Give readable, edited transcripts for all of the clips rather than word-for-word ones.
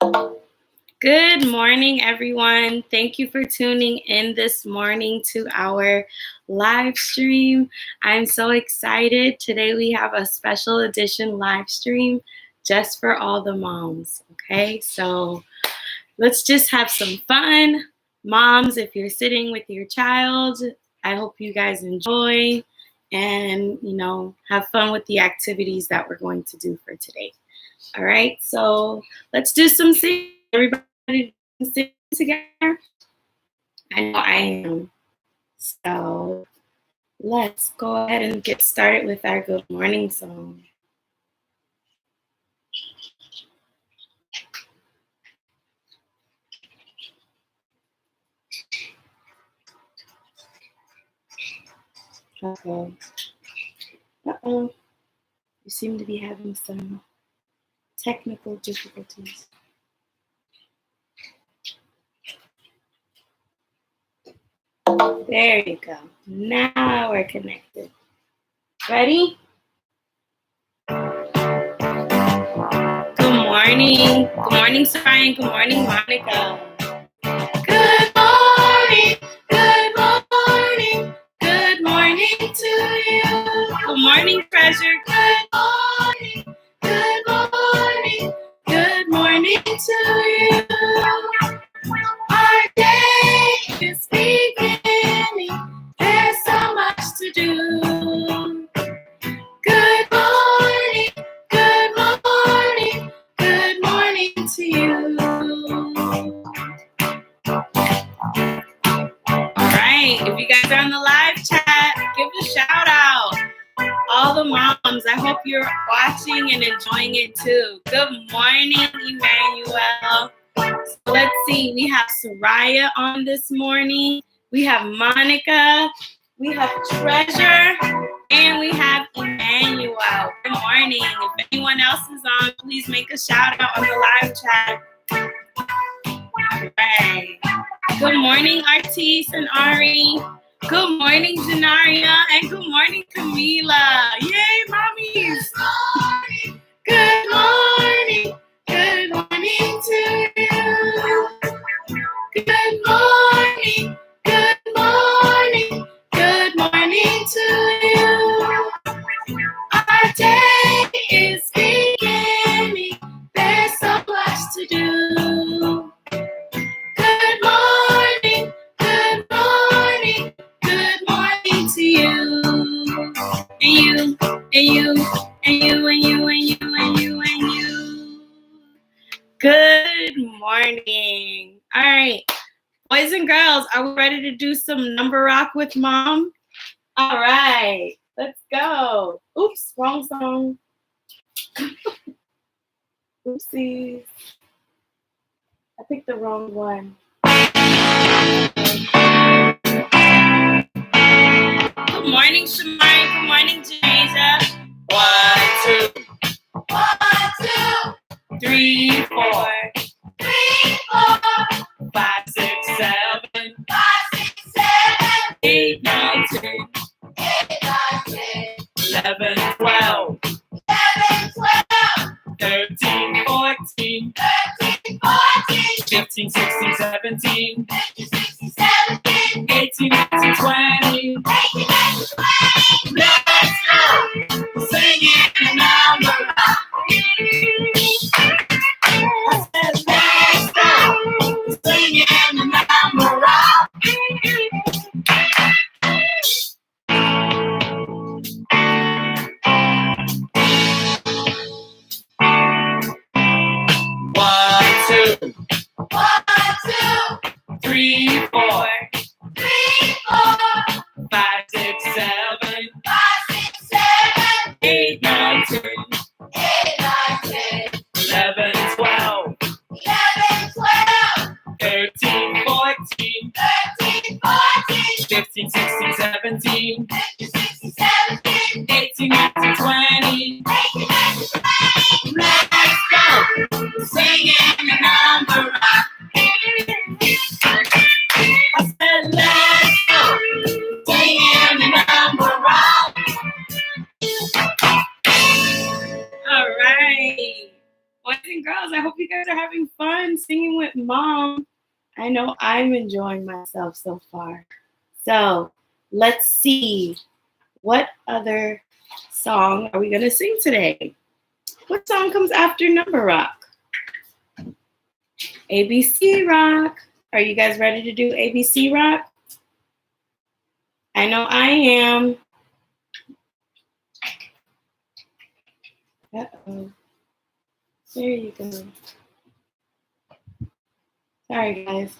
Good morning, everyone. Thank you for tuning in this morning to our live stream. I'm so excited. Today we have a special edition live stream just for all the moms. Okay, so let's just have some fun. Moms, if you're sitting with your child, I hope you guys enjoy and, have fun with the activities that we're going to do for today. All right, so let's do some singing. Everybody sing together? I know I am. So let's go ahead and get started with our good morning song. Okay. Uh-oh. You seem to be having some technical difficulties. There you go. Now we're connected. Ready? Good morning. Good morning, Soraya. Good morning, Monica. Good morning. Good morning. Good morning to you. Good morning, Treasure. Good morning. Good morning. Good morning to you. Our day is beginning. There's so much to do. Good morning. Good morning. Good morning to you. All right. If you guys are on the live chat, give a shout out. All the moms, I hope you're watching and enjoying it too. Good morning, Emmanuel. So let's see. We have Soraya on this morning. We have Monica. We have Treasure. And we have Emmanuel. Good morning. If anyone else is on, please make a shout out on the live chat. All right. Good morning, Artis and Ari. Good morning, Janaria. And good morning, Camila. Yay, mommies. Good morning. Good morning to you. Good morning. Good morning. Good morning to you. Our day is beginning. There's so much to do. Good morning. Good morning. Good morning to you. And you, and you, and you, and you, and you, and you, and you. Good morning. All right. Boys and girls, are we ready to do some number rock with mom? All right. Let's go. Oops, wrong song. Oopsies. I picked the wrong one. Good morning, Shamari. Good morning, Janasia. 1, 2. 1, 2. 3, 4. 3, 4. 5, 6, 7. 5, 6, 7. 8, 9, 10. 8, 9, 10. 11, 12. 11, 12. 13, 14. 13, 14. 15, 16, 17. 15, 16, 17. 18, 19, 20. 18, 19, 20. Let's go. Singing a number rock. I said, let's go. Singing a number rock. 1, 2. 1, 2. 3, 4. 3, 4. 5, 6, 7. 5, 6, 7. 8, 9, 10. 8, 9, 10. 11, 12. 11, 12. 13, 14. 13, 14. 15, 16, 17. 15, 16, 17. 18, 19, 20. 18, 19, 20. Let's go. Singing a number rock. and girls. I hope you guys are having fun singing with mom. I know I'm enjoying myself so far. So let's see. What other song are we going to sing today? What song comes after Number Rock? ABC Rock. Are you guys ready to do ABC Rock? I know I am. Uh-oh. There you go. Sorry, guys.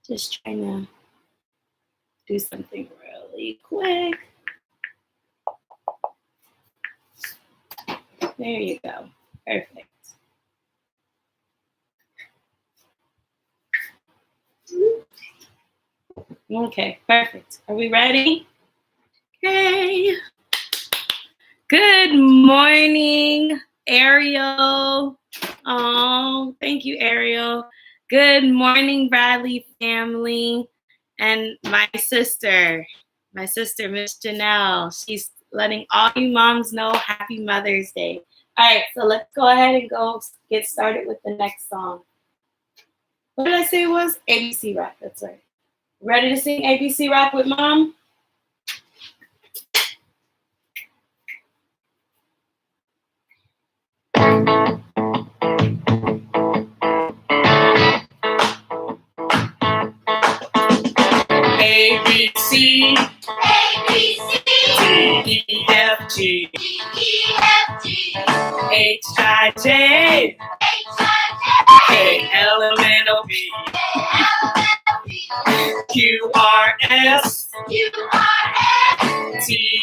Just trying to do something really quick. There you go. Perfect. Okay, perfect. Are we ready? Okay. Good morning, Ariel. Oh, thank you, Ariel. Good morning, Bradley family. And my sister, Miss Janelle. She's letting all you moms know Happy Mother's Day. All right, so let's go ahead and go get started with the next song. What did I say it was? ABC Rock, that's right. Ready to sing ABC Rock with mom? A, B, C, D, E, F, G, H, I, J, K, L, M, N, O, P, Q, R, S, T,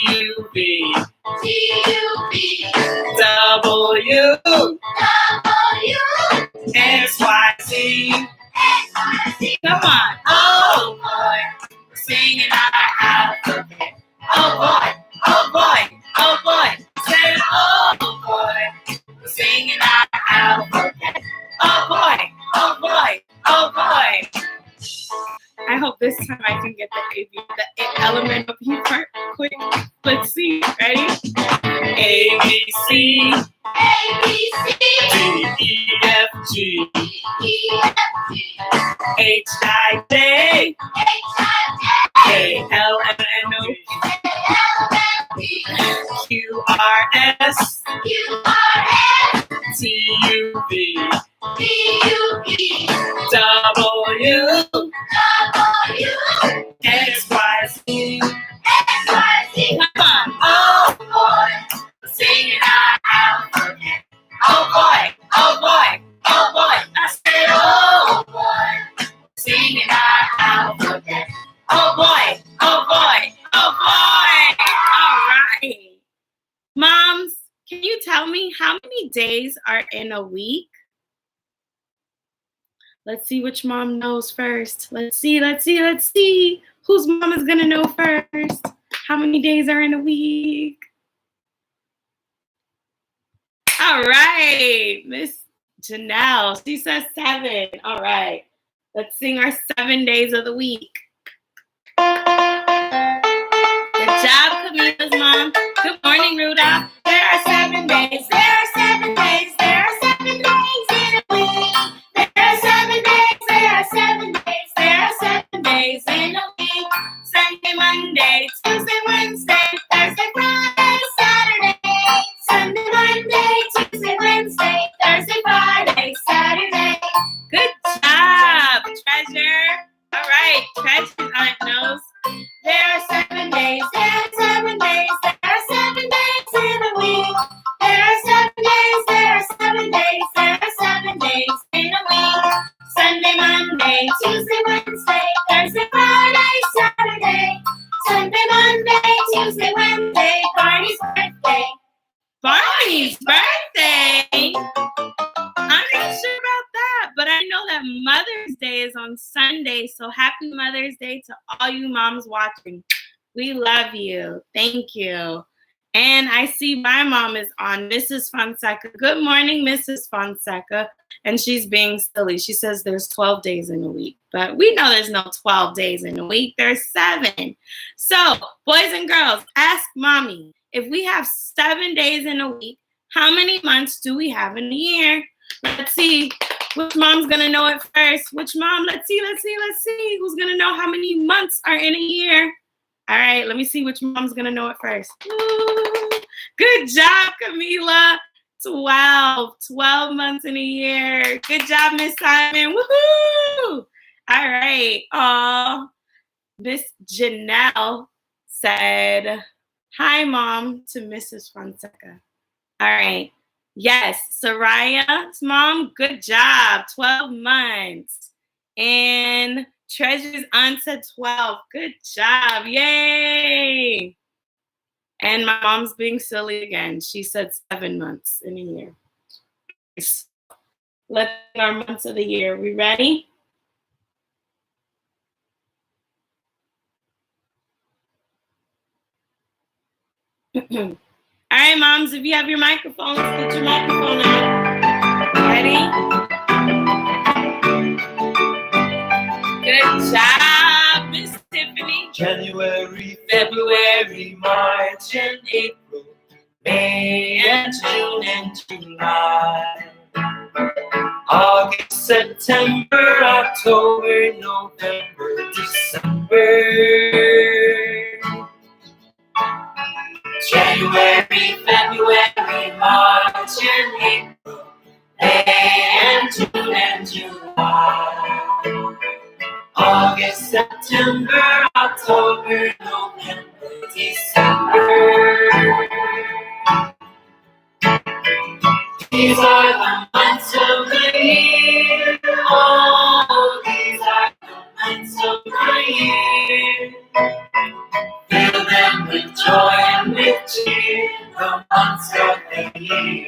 U, V, W, X, Y, Z. Come on. Oh, boy. We're singing our alphabet. Oh, boy. Oh, boy. Oh, boy. Say, oh, boy. We're singing our alphabet. Oh, boy. Oh, boy. Oh, boy. I hope this time I can get the element of P part quick. Let's see. Ready? A, B, C, D, E, F, G, H, I, J, K, L, M, N, O, P, Q, R, S, T, U, V, W, X, Y, Z. Come on. Oh, boy. We're singing our alphabet. Oh, boy. Oh, boy. Oh, boy. I said, oh, boy. Singing our alphabet. Oh, boy. Oh, boy. Oh, boy. All right. Moms, can you tell me how many days are in a week? Let's see which mom knows first. Let's see. Whose mom is going to know first? How many days are in a week? All right, Miss Janelle. She says 7. All right. Let's sing our 7 days of the week. Good job, Camila's mom. Good morning, Rudolph. There are 7 days. There are 7 days. There are 7 days in a week. There are 7 days. There are 7 days. There are 7 days in a week. Sunday, Monday, Tuesday, Wednesday, Thursday, Friday, Saturday. Sunday, Monday, Tuesday, Wednesday, Thursday, Friday, Saturday. Good job, Treasure. All right, Treasure's aunt knows. There are 7 days. There are 7 days. There are 7 days in a week. There are 7 days. There are 7 days. There are 7 days in a week. Sunday, Monday, Tuesday, Wednesday, Thursday, Friday, Saturday. Sunday, Monday, Tuesday, Wednesday, Barney's birthday. Barney's birthday? I'm not sure about that, but I know that Mother's Day is on Sunday, so happy Mother's Day to all you moms watching. We love you. Thank you. And I see my mom is on, Mrs. Fonseca. Good morning, Mrs. Fonseca. And she's being silly. She says there's 12 days in a week. But we know there's no 12 days in a week. There's 7. So, boys and girls, ask mommy, if we have 7 days in a week, How many months do we have in a year? Let's see. Which mom's gonna know it first? Which mom? Let's see. Who's gonna know how many months are in a year? All right, let me see which mom's gonna know it first. Woo. Good job, Camila. 12 months in a year. Good job, Miss Simon. Woohoo! All right. Miss Janelle said, hi, Mom, to Mrs. Fonseca. All right. Yes, Soraya's mom, good job. 12 months. And Treasure's aunt said 12. Good job. Yay. And my mom's being silly again. She said 7 months in a year. Let's get our months of the year. We ready? All right, moms, if you have your microphones, put your microphone on. Ready? Good job, Miss Tiffany. January, February, March, and April, May, and June, and July. August, September, October, November, December. January, February, March, and April, May, and June, and July. August, September, October, November, December. These are the months of the year. Oh, these are the months of the year. Fill them with joy and with cheer. The months of the year.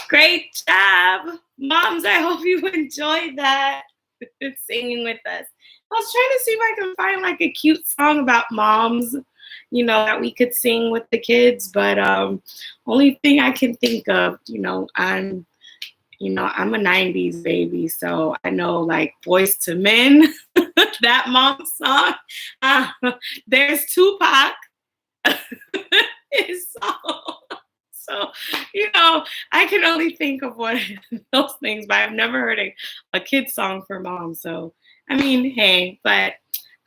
Great job. Moms, I hope you enjoyed that. Singing with us. I was trying to see if I can find like a cute song about moms, that we could sing with the kids, but only thing I can think of, I'm a 90s baby, so I know like Boys to Men, that mom song. There's Tupac. His song. So, I can only think of one of those things, but I've never heard a kid song for mom. So, hey, but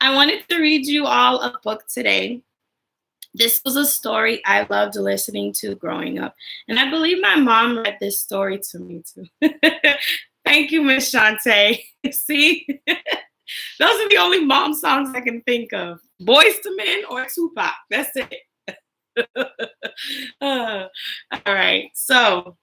I wanted to read you all a book today. This was a story I loved listening to growing up. And I believe my mom read this story to me too. Thank you, Miss Shantae. See, those are the only mom songs I can think of. Boys to Men or Tupac. That's it. All right. So,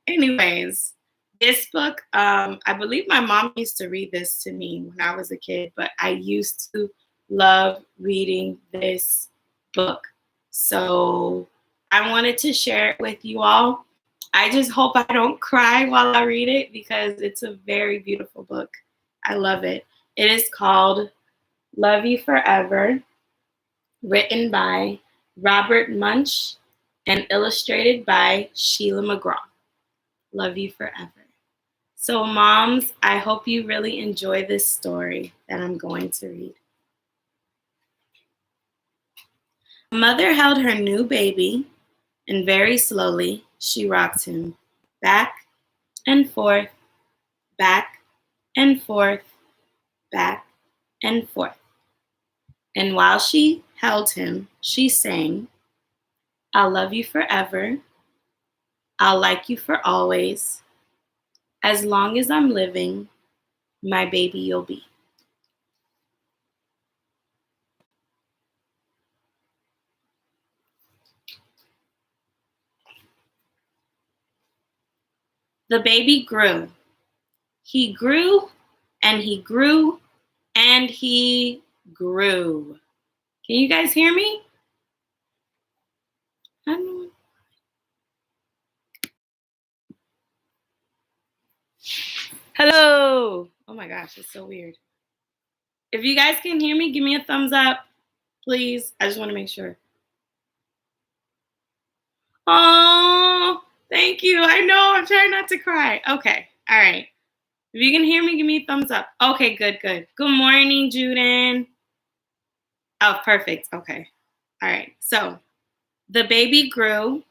anyways, this book, I believe my mom used to read this to me when I was a kid, but I used to love reading this book. So I wanted to share it with you all. I just hope I don't cry while I read it because it's a very beautiful book. I love it. It is called Love You Forever, written by Robert Munsch and illustrated by Sheila McGraw. Love You Forever. So moms, I hope you really enjoy this story that I'm going to read. A mother held her new baby, and very slowly she rocked him back and forth, back and forth, back and forth. And while she held him, she sang, I'll love you forever. I'll like you for always. As long as I'm living, my baby you'll be. The baby grew. He grew and he grew and he grew. Can you guys hear me? Hello. Oh my gosh, it's so weird. If you guys can hear me, give me a thumbs up, please. I just want to make sure. Oh, Thank you. I know. I'm trying not to cry. Okay. All right. If you can hear me, give me a thumbs up. Okay, good, good. Good morning, Juden. Oh, perfect. Okay. All right. So the baby grew,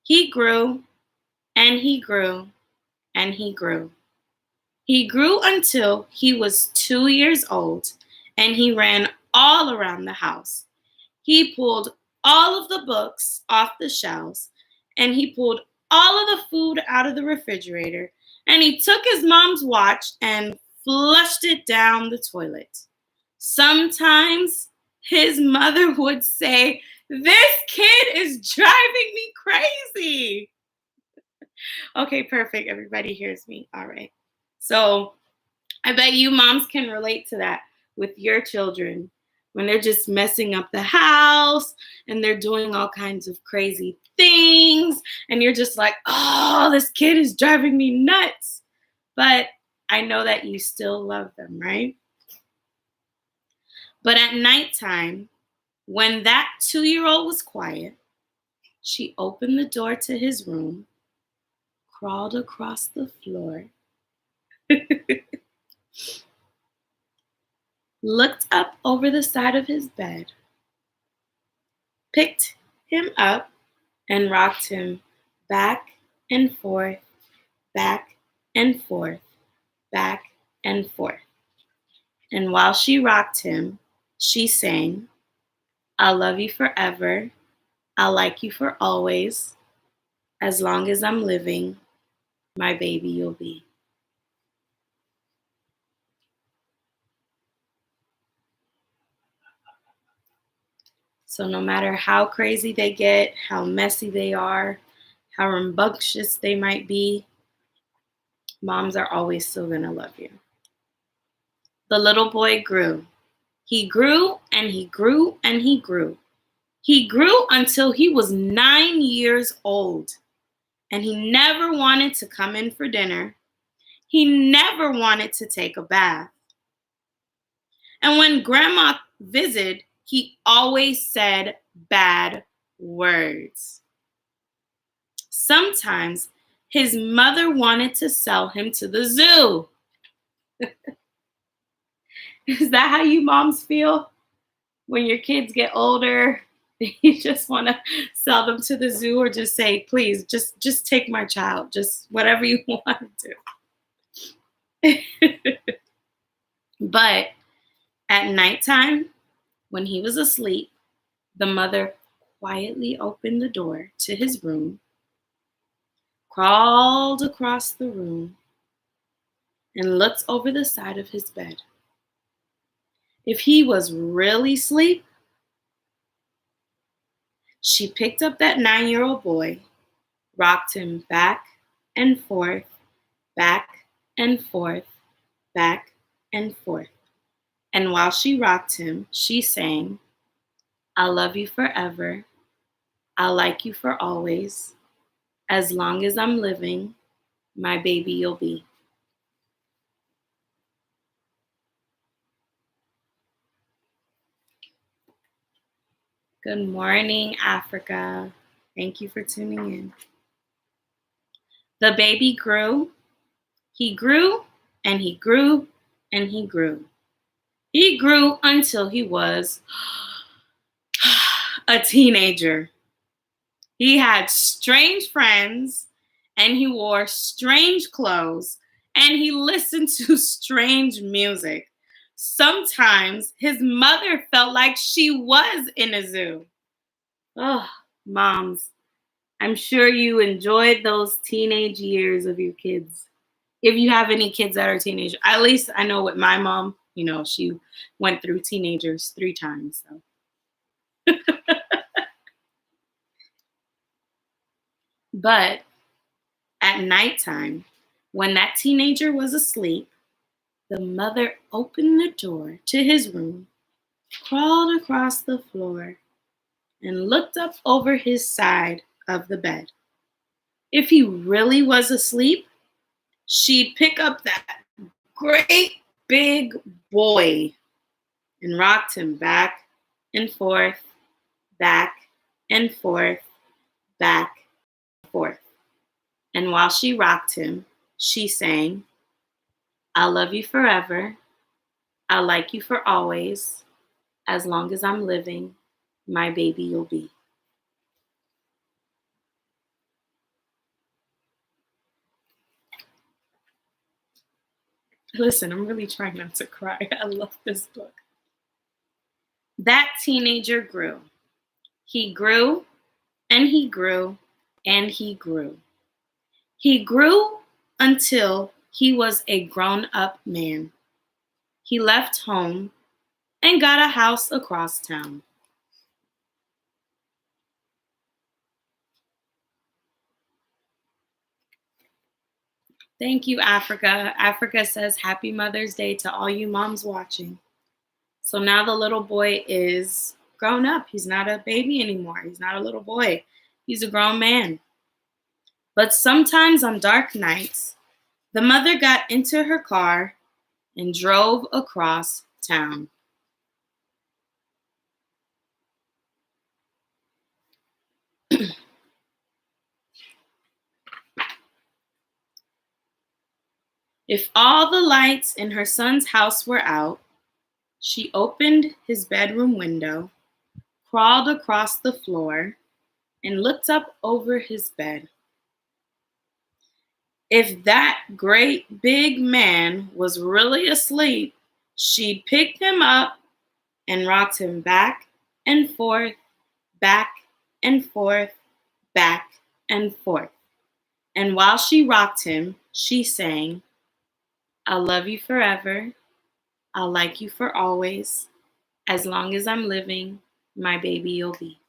he grew, and he grew, and he grew. He grew until he was 2 years old, and he ran all around the house. He pulled all of the books off the shelves, and he pulled all of the food out of the refrigerator, and he took his mom's watch and flushed it down the toilet. Sometimes his mother would say, "This kid is driving me crazy." Okay, perfect. Everybody hears me. All right. So I bet you moms can relate to that with your children when they're just messing up the house and they're doing all kinds of crazy things. And you're just like, oh, this kid is driving me nuts. But I know that you still love them, right? But at nighttime, when that 2-year-old was quiet, she opened the door to his room, crawled across the floor, looked up over the side of his bed, picked him up, and rocked him back and forth, back and forth, back and forth. And while she rocked him, she sang, "I'll love you forever. I'll like you for always. As long as I'm living, my baby you'll be." So no matter how crazy they get, how messy they are, how rambunctious they might be, moms are always still going to love you. The little boy grew. He grew and he grew and he grew. He grew until he was 9 years old, and he never wanted to come in for dinner. He never wanted to take a bath. And when grandma visited, he always said bad words. Sometimes his mother wanted to sell him to the zoo. Is that how you moms feel? When your kids get older, you just want to sell them to the zoo, or just say, please, just take my child, just whatever you want to. But at nighttime, when he was asleep, the mother quietly opened the door to his room, crawled across the room, and looked over the side of his bed. If he was really asleep, she picked up that 9-year-old boy, rocked him back and forth, back and forth, back and forth. And while she rocked him, she sang, "I'll love you forever. I'll like you for always. As long as I'm living, my baby you'll be." Good morning, Africa. Thank you for tuning in. The baby grew. He grew and he grew and he grew. He grew until he was a teenager. He had strange friends, and he wore strange clothes, and he listened to strange music. Sometimes his mother felt like she was in a zoo. Oh, moms, I'm sure you enjoyed those teenage years of your kids. If you have any kids that are teenagers, at least I know with my mom, she went through teenagers 3 times. So. But at nighttime, when that teenager was asleep, the mother opened the door to his room, crawled across the floor, and looked up over his side of the bed. If he really was asleep, she'd pick up that great big boy and rocked him back and forth, back and forth, back and forth. And while she rocked him, she sang, "I'll love you forever. I'll like you for always. As long as I'm living, my baby you'll be." Listen, I'm really trying not to cry. I love this book. That teenager grew. He grew and he grew and he grew. He grew until he was a grown-up man. He left home and got a house across town. Thank you, Africa. Africa says Happy Mother's Day to all you moms watching. So now the little boy is grown up. He's not a baby anymore. He's not a little boy. He's a grown man. But sometimes on dark nights, the mother got into her car and drove across town. If all the lights in her son's house were out, she opened his bedroom window, crawled across the floor, and looked up over his bed. If that great big man was really asleep, she'd picked him up and rocked him back and forth, back and forth, back and forth. And while she rocked him, she sang, "I'll love you forever. I'll like you for always. As long as I'm living, my baby you'll be."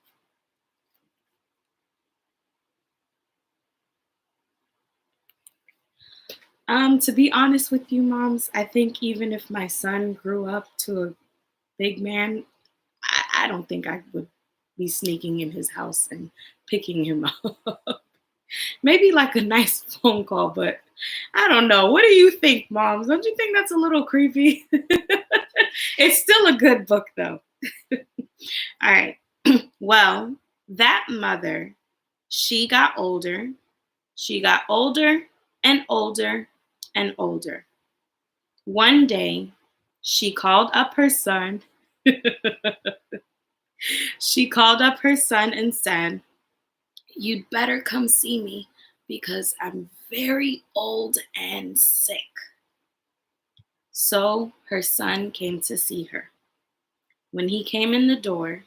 To be honest with you, moms, I think even if my son grew up to a big man, I don't think I would be sneaking in his house and picking him up. Maybe like a nice phone call, but I don't know. What do you think, moms? Don't you think that's a little creepy? It's still a good book, though. All right. Well, that mother, she got older. She got older and older and older. One day, she called up her son. She called up her son and said, "You'd better come see me because I'm very old and sick." So her son came to see her. When he came in the door,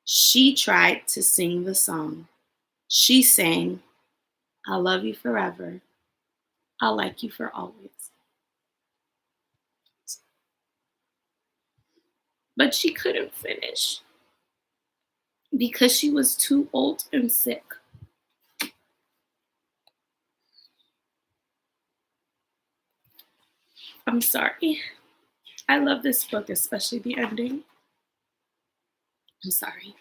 she tried to sing the song. She sang, "I'll love you forever. I'll like you for always." But she couldn't finish because she was too old and sick. I'm sorry. I love this book, especially the ending. I'm sorry.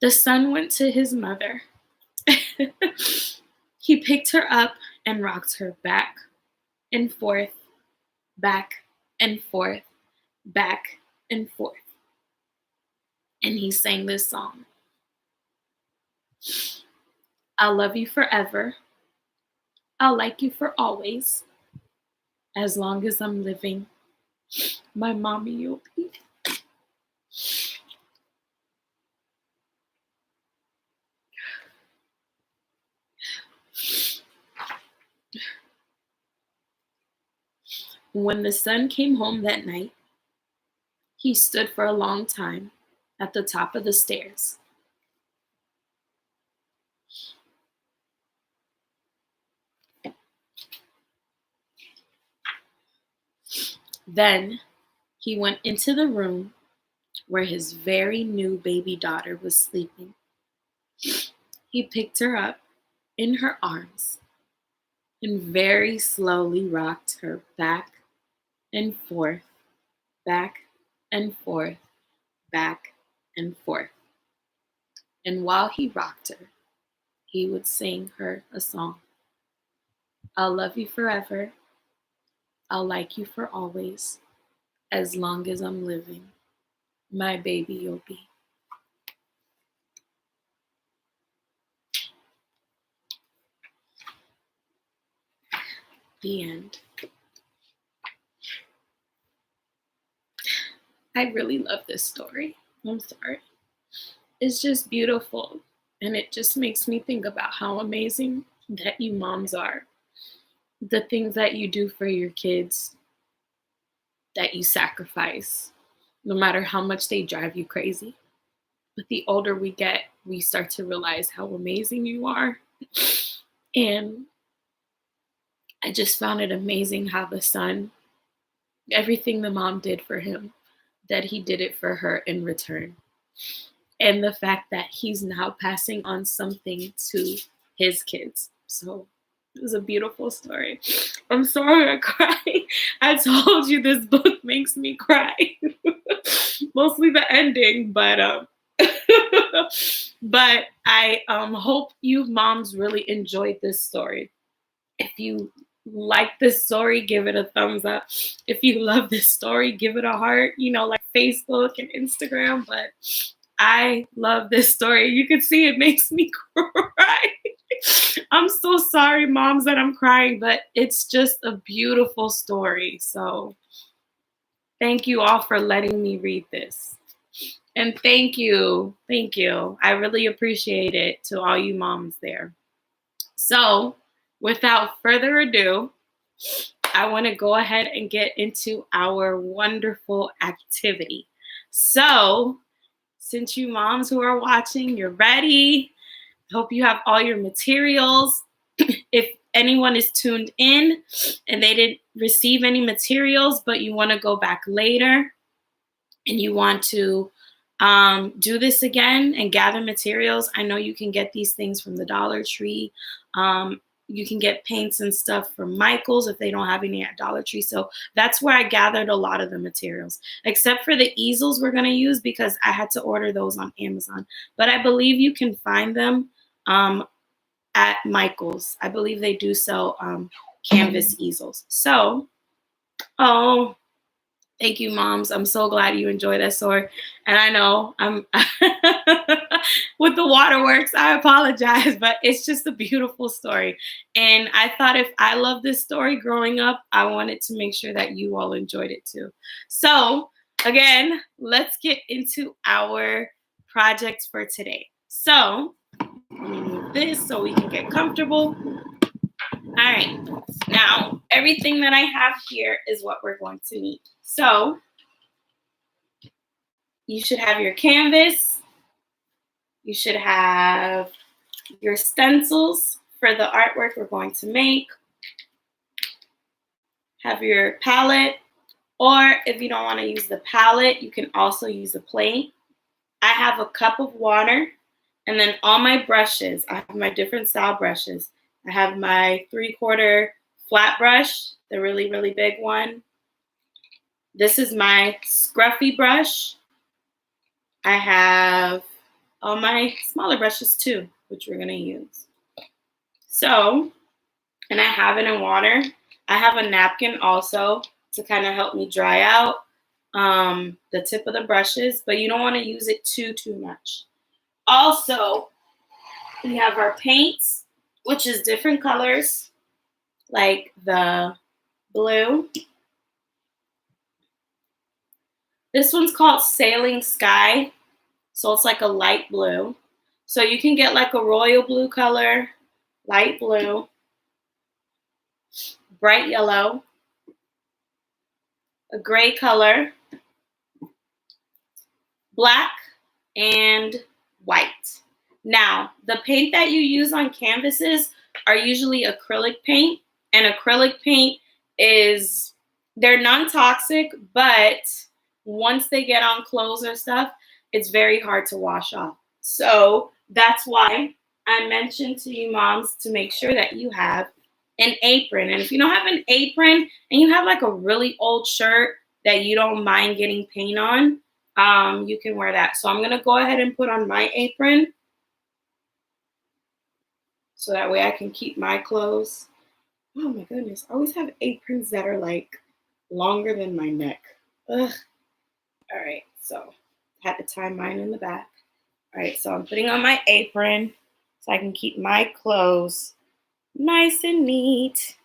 The son went to his mother. He picked her up and rocked her back and forth, back and forth, back and forth. And he sang this song. "I'll love you forever. I'll like you for always. As long as I'm living, my mommy you'll be." When the son came home that night, he stood for a long time at the top of the stairs. Then he went into the room where his very new baby daughter was sleeping. He picked her up in her arms and very slowly rocked her back and forth, back and forth, back and forth. And while he rocked her, he would sing her a song. "I'll love you forever. I'll like you for always. As long as I'm living, my baby you'll be." The end. I really love this story. I'm sorry. It's just beautiful. And it just makes me think about how amazing that you moms are. The things that you do for your kids, that you sacrifice, no matter how much they drive you crazy. But the older we get, we start to realize how amazing you are. And I just found it amazing how the son, everything the mom did for him, that he did it for her in return. And the fact that he's now passing on something to his kids. So it was a beautiful story. I'm sorry I cry. I told you this book makes me cry. Mostly the ending, but but I hope you moms really enjoyed this story. If you like this story, give it a thumbs up. If you love this story, give it a heart, like Facebook and Instagram. But I love this story. You can see it makes me cry. I'm so sorry, moms, that I'm crying, but it's just a beautiful story. So thank you all for letting me read this. And thank you. Thank you. I really appreciate it, to all you moms there. So without further ado, I want to go ahead and get into our wonderful activity. So since you moms who are watching, you're ready. Hope you have all your materials. If anyone is tuned in and they didn't receive any materials, but you want to go back later and you want to do this again and gather materials, I know you can get these things from the Dollar Tree. You can get paints and stuff from Michael's if they don't have any at Dollar Tree. So that's where I gathered a lot of the materials, except for the easels we're going to use because I had to order those on Amazon. But I believe you can find them at Michael's. I believe they do sell canvas easels. So, thank you, moms. I'm so glad you enjoyed that story. And I know I'm with the waterworks, I apologize, but it's just a beautiful story. And I thought if I loved this story growing up, I wanted to make sure that you all enjoyed it too. So again, let's get into our projects for today. So let me move this so we can get comfortable. All right. Now, everything that I have here is what we're going to need. So you should have your canvas. You should have your stencils for the artwork we're going to make. Have your palette, or if you don't want to use the palette, you can also use a plate. I have a cup of water, and then all my brushes. I have my different style brushes. I have my 3/4 flat brush, the really, really big one. This is my scruffy brush. I have all my smaller brushes too, which we're going to use. So, and I have it in water. I have a napkin also to kind of help me dry out the tip of the brushes, but you don't want to use it too much. Also, we have our paints, which is different colors, like the blue. This one's called Sailing Sky. So it's like a light blue. So you can get like a royal blue color, light blue, bright yellow, a gray color, black, and white. Now, the paint that you use on canvases are usually acrylic paint. And acrylic paint they're non-toxic, but once they get on clothes or stuff, it's very hard to wash off. So that's why I mentioned to you moms to make sure that you have an apron. And if you don't have an apron and you have like a really old shirt that you don't mind getting paint on, you can wear that. So I'm going to go ahead and put on my apron so that way I can keep my clothes. Oh my goodness. I always have aprons that are like longer than my neck. Ugh. All right. So had to tie mine in the back. All right, so I'm putting on my apron so I can keep my clothes nice and neat.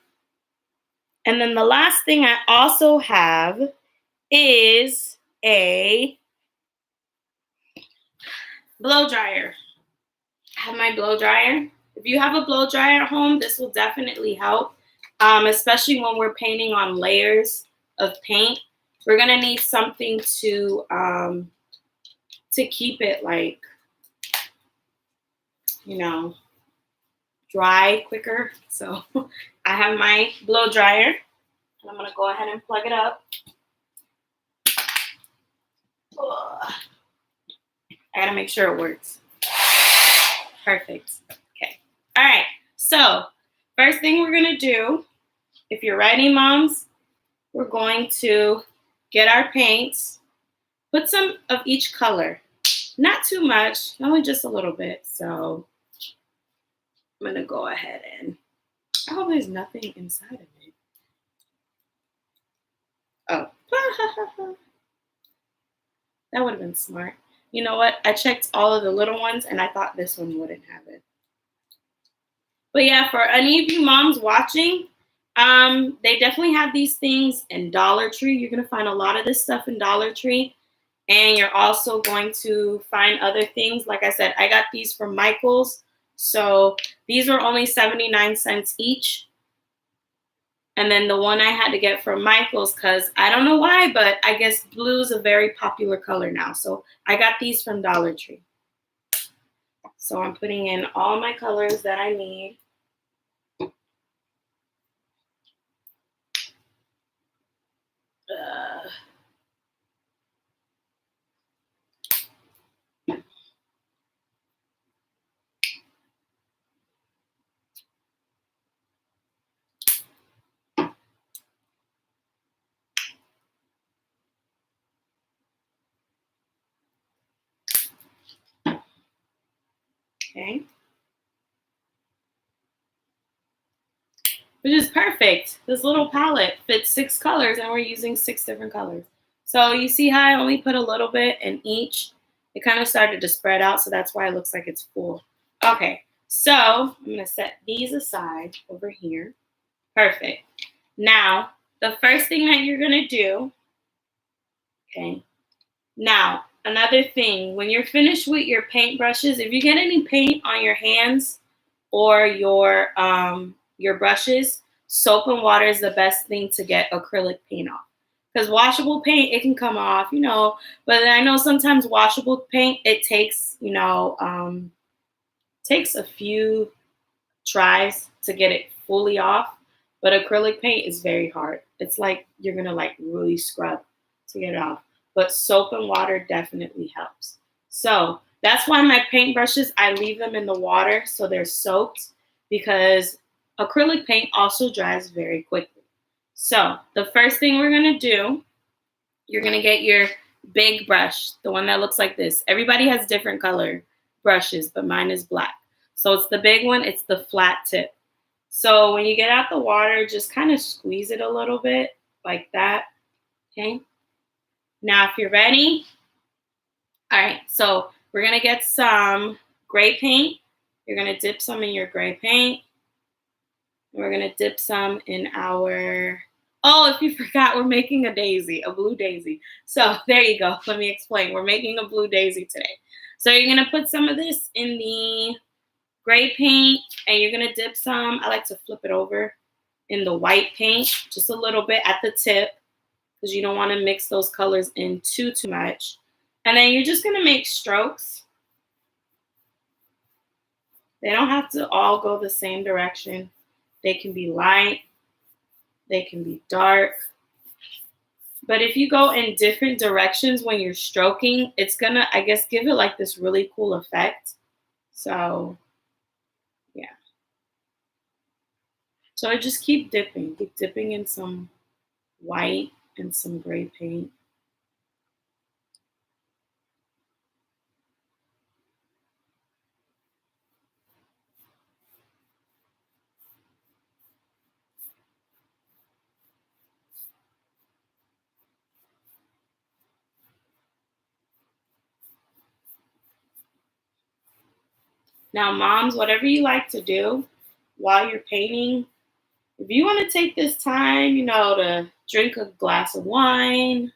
And then the last thing I also have is a blow dryer. I have my blow dryer. If you have a blow dryer at home, this will definitely help, especially when we're painting on layers of paint. We're gonna need something to keep it like, dry quicker. So I have my blow dryer, and I'm gonna go ahead and plug it up. Ugh. I gotta make sure it works. Perfect. Okay. All right. So first thing we're gonna do, if you're ready, moms, we're going to get our paints, put some of each color, not too much, only just a little bit. So I'm gonna go ahead and, I hope there's nothing inside of it. Oh, that would have been smart. You know what? I checked all of the little ones and I thought this one wouldn't have it. But yeah, for any of you moms watching, they definitely have these things in Dollar Tree. You're gonna find a lot of this stuff in Dollar Tree. And you're also going to find other things. Like I said, I got these from Michael's. So these were only 79 cents each. And then the one I had to get from Michael's, because I don't know why, but I guess blue is a very popular color now. So I got these from Dollar Tree. So I'm putting in all my colors that I need. Okay. Which is perfect. This little palette fits 6 colors and we're using 6 different colors. So you see how I only put a little bit in each? It kind of started to spread out, so that's why it looks like it's full. Okay, so I'm gonna set these aside over here. Perfect. Now, the first thing that you're gonna do, okay, now, another thing, when you're finished with your paint brushes, if you get any paint on your hands or your brushes, soap and water is the best thing to get acrylic paint off. Because washable paint, it can come off, but I know sometimes washable paint, it takes, takes a few tries to get it fully off. But acrylic paint is very hard. It's like you're gonna like really scrub to get it off. But soap and water definitely helps. So that's why my paint brushes, I leave them in the water so they're soaked, because acrylic paint also dries very quickly. So the first thing we're gonna do, you're gonna get your big brush, the one that looks like this. Everybody has different color brushes, but mine is black. So it's the big one, it's the flat tip. So when you get out the water, just kind of squeeze it a little bit like that, okay? Now, if you're ready, all right, so we're gonna get some gray paint. You're gonna dip some in your gray paint. We're gonna dip some in our, oh, if you forgot, we're making a daisy, a blue daisy. So there you go, let me explain. We're making a blue daisy today. So you're gonna put some of this in the gray paint, and you're gonna dip some, I like to flip it over, in the white paint, just a little bit at the tip, because you don't want to mix those colors in too much. And then you're just going to make strokes. They don't have to all go the same direction. They can be light, they can be dark. But if you go in different directions when you're stroking, it's going to, I guess, give it like this really cool effect. So, yeah. So I just keep dipping in some white and some gray paint. Now, moms, whatever you like to do while you're painting, if you want to take this time, to drink a glass of wine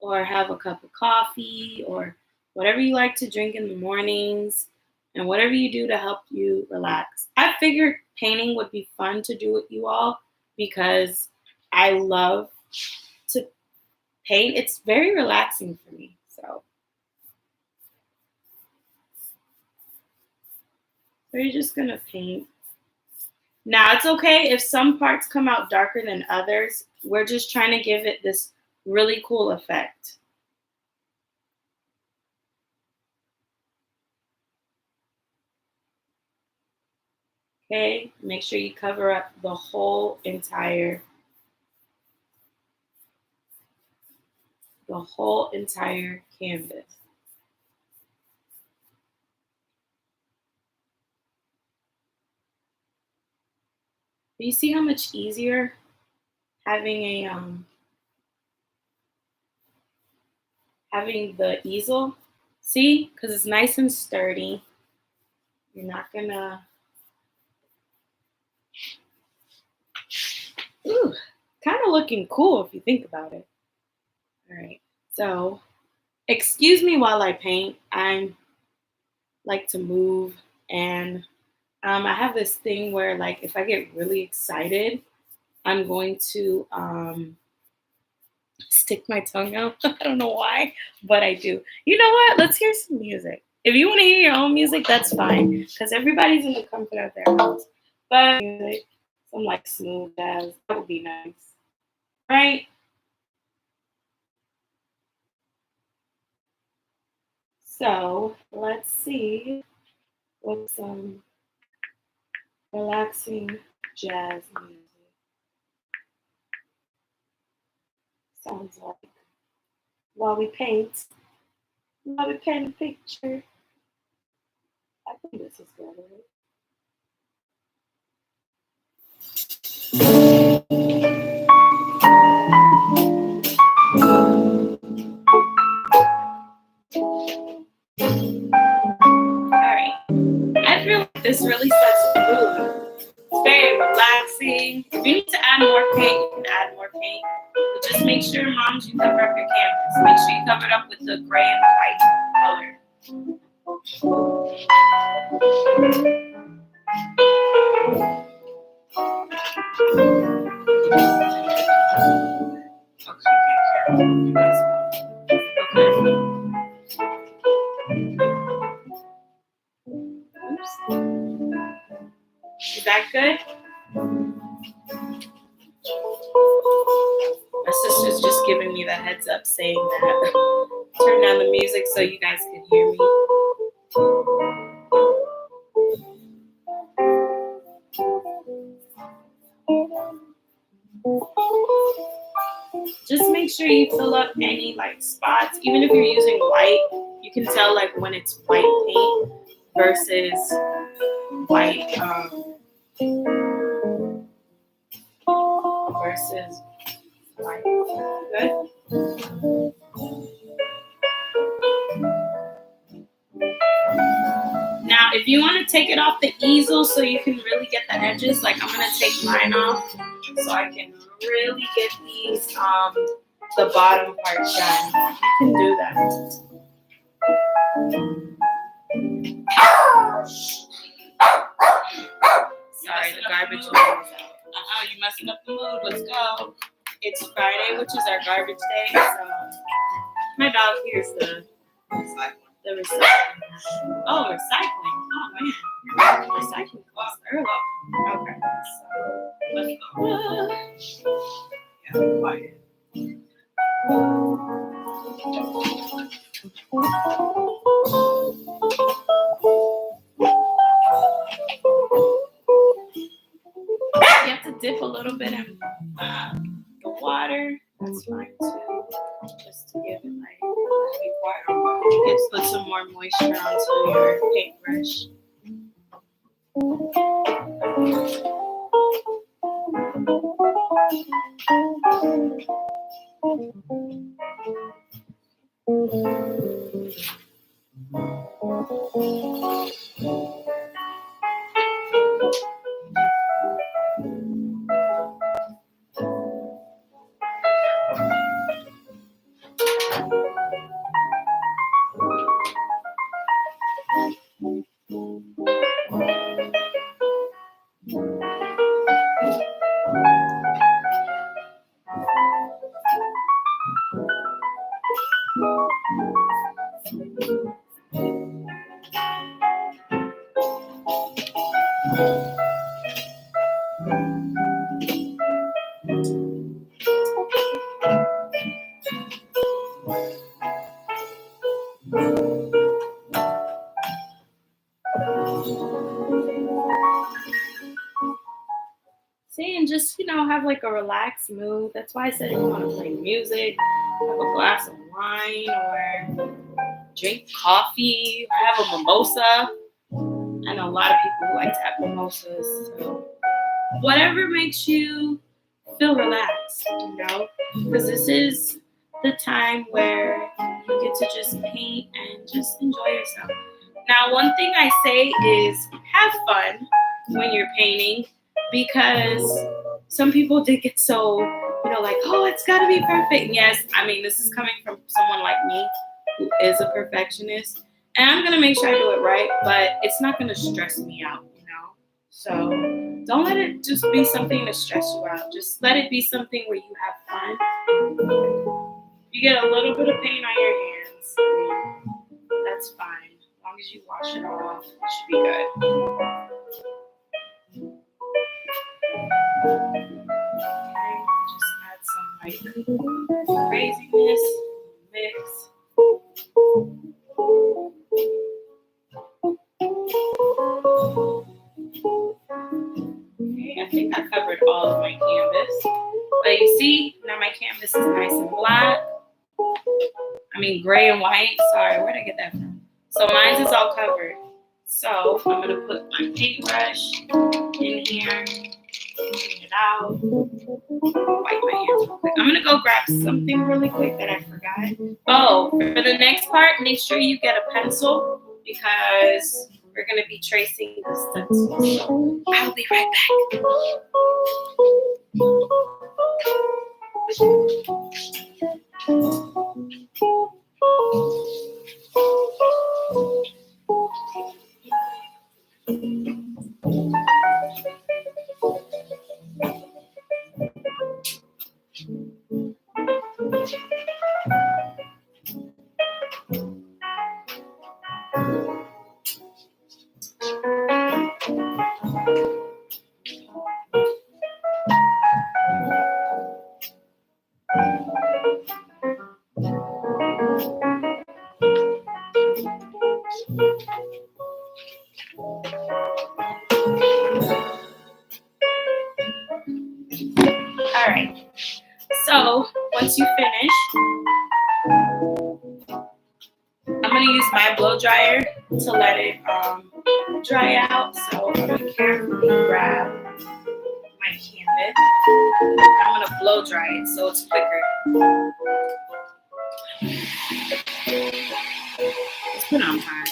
or have a cup of coffee or whatever you like to drink in the mornings and whatever you do to help you relax. I figured painting would be fun to do with you all because I love to paint. It's very relaxing for me. So we're just going to paint. Now, it's okay if some parts come out darker than others. We're just trying to give it this really cool effect. Okay, make sure you cover up the whole entire canvas. Do you see how much easier having having the easel? See, because it's nice and sturdy. You're not gonna. Ooh, kind of looking cool if you think about it. All right, so excuse me while I paint. I like to move, and I have this thing where, like, if I get really excited, I'm going to stick my tongue out. I don't know why, but I do. You know what? Let's hear some music. If you want to hear your own music, that's fine, because everybody's in the comfort of their house. But music, some like smooth jazz, that would be nice, right? So let's see what some relaxing jazz music sounds like while we paint a picture. I think this is good, right? All right. I feel like this really sets the mood. It's very relaxing. If you need to add more paint, you can add more paint. But just make sure, moms, you cover up your canvas. Make sure you cover it up with the gray and white color. Oops. Is that good? My sister's just giving me the heads up saying that. Turn down the music so you guys can hear me. Just make sure you fill up any like spots. Even if you're using white, you can tell like when it's white paint versus white versus white. Good. Now, if you want to take it off the easel so you can really get the edges, like I'm gonna take mine off so I can really get these the bottom part done. You can do that. Sorry, the garbage man is out. You messing up the mood. Let's go. It's Friday, which is our garbage day. So my dog hears the recycling. Oh, recycling. Oh man, recycling costs early. Okay, so let's go. Yeah, quiet. You have to dip a little bit in the water. That's fine too. Just to give it like let's put some more moisture onto your paintbrush. have like a relaxed mood, that's why I said if you want to play music, have a glass of wine, or drink coffee, or have a mimosa. I know a lot of people who like to have mimosas. So whatever makes you feel relaxed, you know, because this is the time where you get to just paint and just enjoy yourself. Now, one thing I say is have fun when you're painting, because some people think it's so, you know, like, oh, it's got to be perfect. And yes, I mean, this is coming from someone like me who is a perfectionist, and I'm going to make sure I do it right, but it's not going to stress me out, you know? So don't let it just be something to stress you out. Just let it be something where you have fun. You get a little bit of paint on your hands, I mean, that's fine. As long as you wash it off, it should be good. Okay, just add some like craziness, mix. Okay, I think I covered all of my canvas. But you see, now my canvas is nice and black. I mean, gray and white. Sorry, where did I get that from? So mine is all covered. So I'm gonna put my paintbrush in here, clean it out, wipe my hands real quick. I'm gonna go grab something really quick that I forgot. Oh, for the next part, make sure you get a pencil because we're gonna be tracing the stencil. So I'll be right back. All right. So once you finish, I'm gonna use my blow dryer to let it dry out. So I'm gonna carefully grab my canvas. I'm gonna blow dry it so it's quicker. Let's put it on time.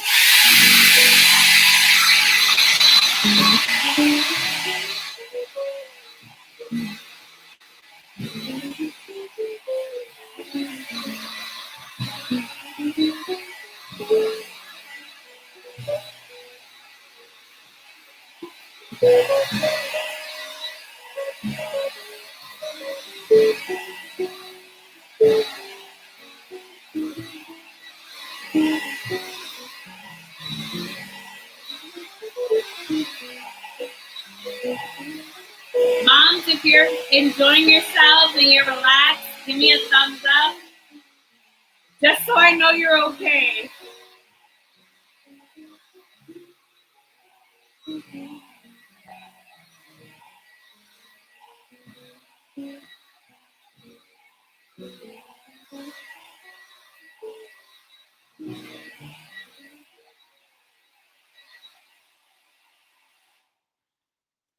Moms, if you're enjoying yourselves and you're relaxed, give me a thumbs up. Just so I know you're okay.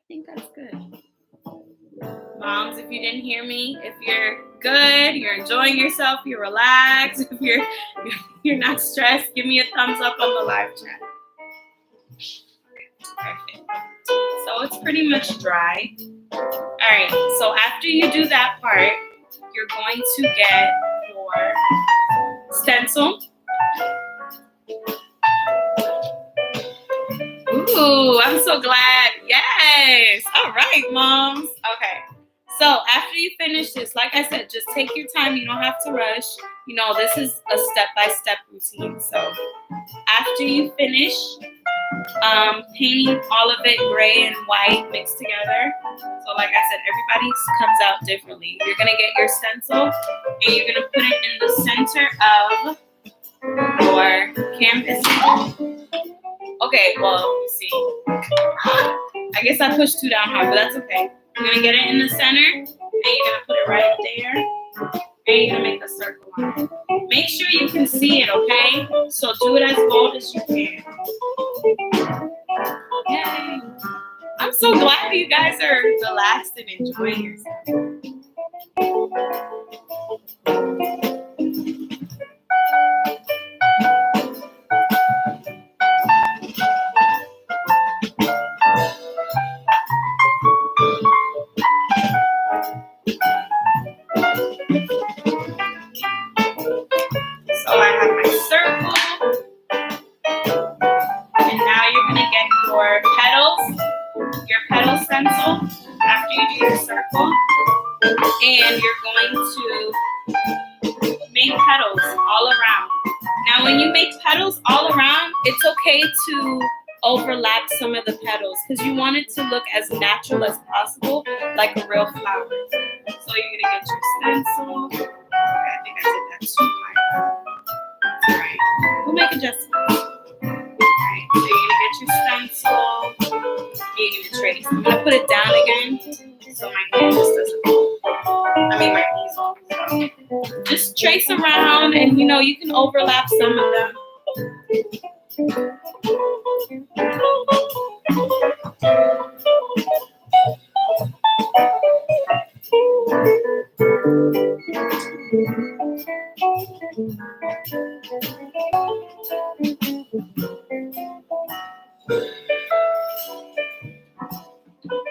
I think that's good. Moms, if you didn't hear me, if you're good, you're enjoying yourself, you're relaxed, if you're not stressed, give me a thumbs up on the live chat. Perfect. So it's pretty much dry. All right, so after you do that part, you're going to get your stencil. Ooh, I'm so glad. Yes. All right, moms. Okay. So after you finish this, like I said, just take your time. You don't have to rush. You know, this is a step-by-step routine. So after you finish painting all of it gray and white mixed together. So like I said, everybody's comes out differently. You're going to get your stencil and you're going to put it in the center of your canvas. Okay, well, you see, I guess I pushed too down hard, but that's okay. You're going to get it in the center, and you're going to put it right there, and you're going to make a circle on it. Make sure you can see it, okay? So do it as bold as you can. Yay! I'm so glad you guys are relaxed and enjoying yourself. So I have my circle, and now you're going to get your petal stencil after you do your circle, and you're going to make petals all around. Now when you make petals all around, it's okay to overlap some of the petals because you want it to look as natural as possible, like a real flower. So you're going to get your stencil. Okay, I think I did that too high. Alright, we'll make adjustments. Alright, so you're going to get your stencil. You're going to trace. I'm going to put it down again so my hand just doesn't fall. My easel. So just trace around and you can overlap some of them.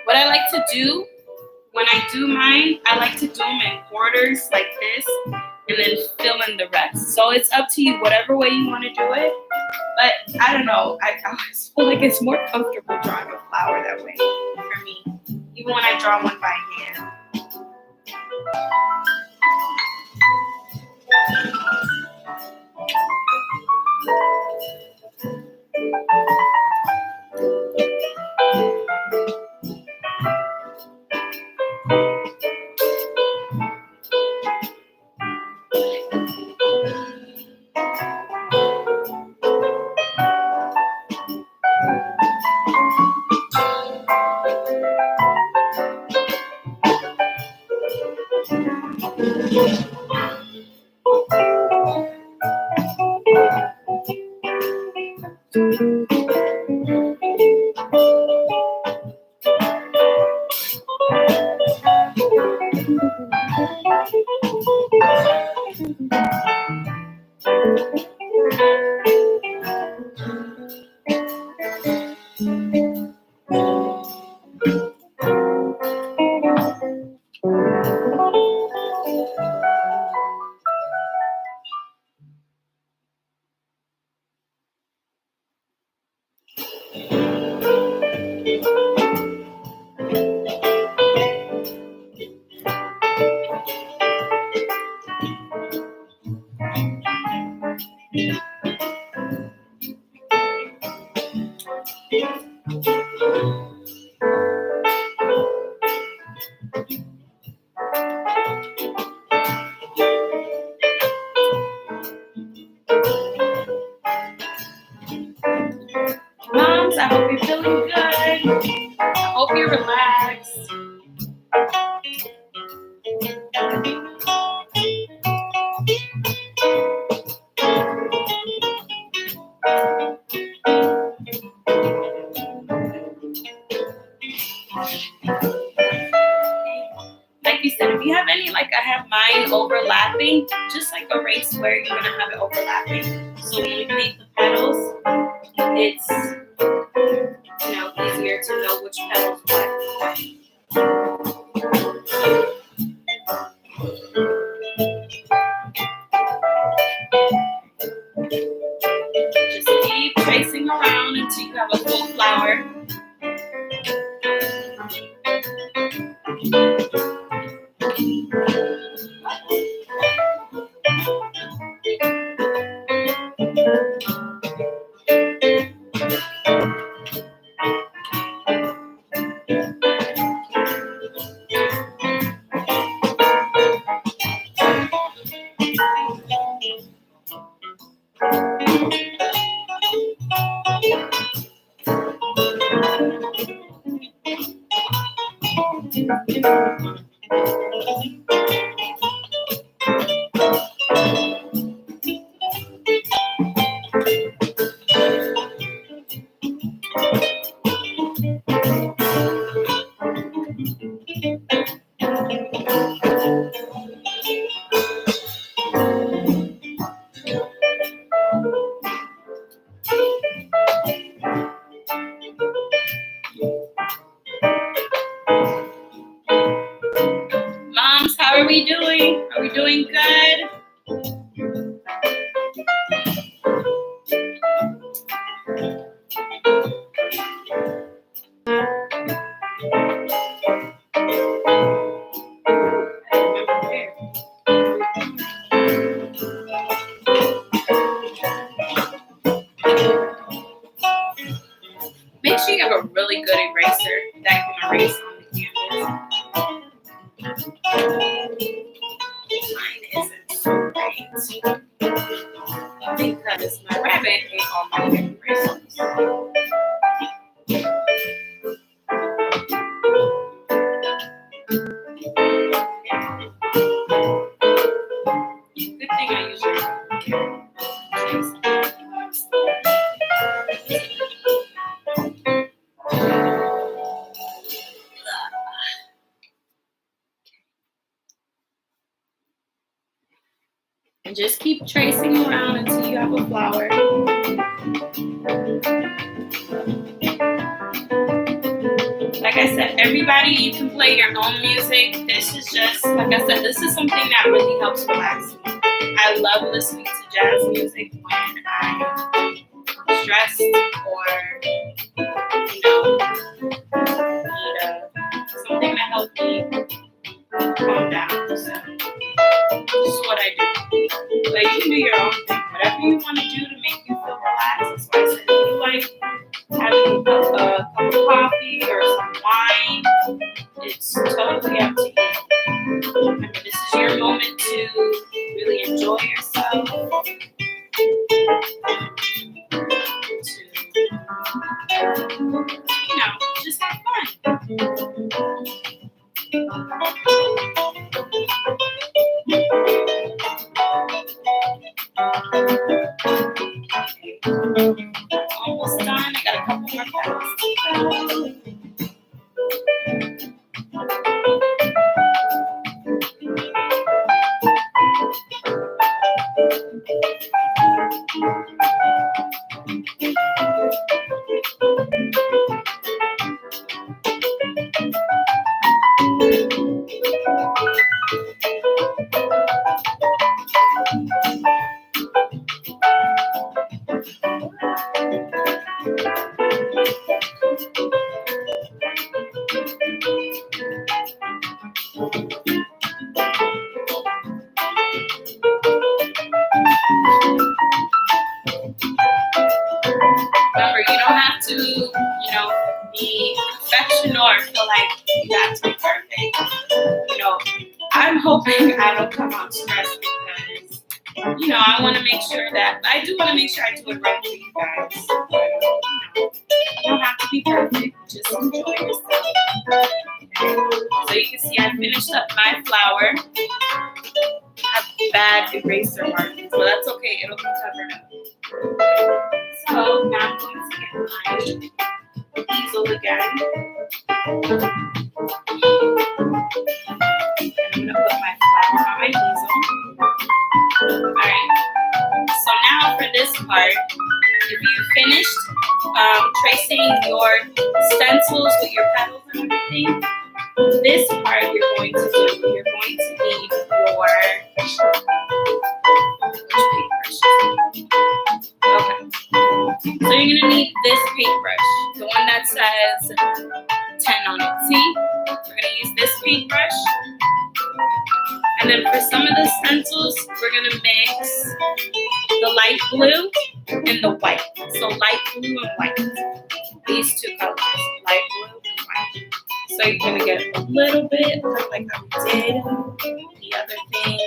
What I like to do when I do mine, I like to do them in quarters like this and then fill in the rest. So it's up to you, whatever way you want to do it. But I don't know, I always feel like it's more comfortable drawing a flower that way for me, even when I draw one by hand. Moms, I hope you're feeling good. I hope you're relaxed. Like you said, if you have any, like I have mine overlapping, just like erase where you're gonna have it overlapping. So when we make the petals, it's easier to know which petals what. Just keep tracing around until you have a full flower. Moms, how are we doing? Are we doing good? Make sure you have a really good eraser that can erase on the canvas. Mine isn't so great because my rabbit ate all my erasers. Good thing I usually and just keep tracing around until you have a flower. Like I said, everybody, you can play your own music. This is just, like I said, this is something that really helps relax me. I love listening to jazz music when I'm stressed or, need something to help me calm down. So this is what I do. But you can do your own thing. Whatever you want to do to make you feel relaxed. That's why I said if you like having a cup of coffee or some wine, it's totally up to you. Remember, this is your moment to really enjoy yourself. To, just have fun. Almost done. I got a couple more petals to go. Remember, you don't have to, be perfectional or feel like you got to be perfect. I'm hoping I don't come out stressed because, I want to make sure that, I do want to make sure I do it right for you guys. You don't have to be perfect, just enjoy yourself. Okay. So you can see I finished up my flower. I have bad eraser markings, but that's okay, it'll be covered up. So now I'm going to get my easel again. And I'm going to put my flower on my easel. Alright, so now for this part, if you finished tracing your stencils with your petals and everything, this part you're going to need your okay. So you're going to need this paintbrush, the one that says 10 on it. See? We're going to use this paintbrush. And then for some of the stencils, we're going to mix the light blue and the white. So light blue and white. These two colors, light blue and white. So you're going to get a little bit, like I did the other thing.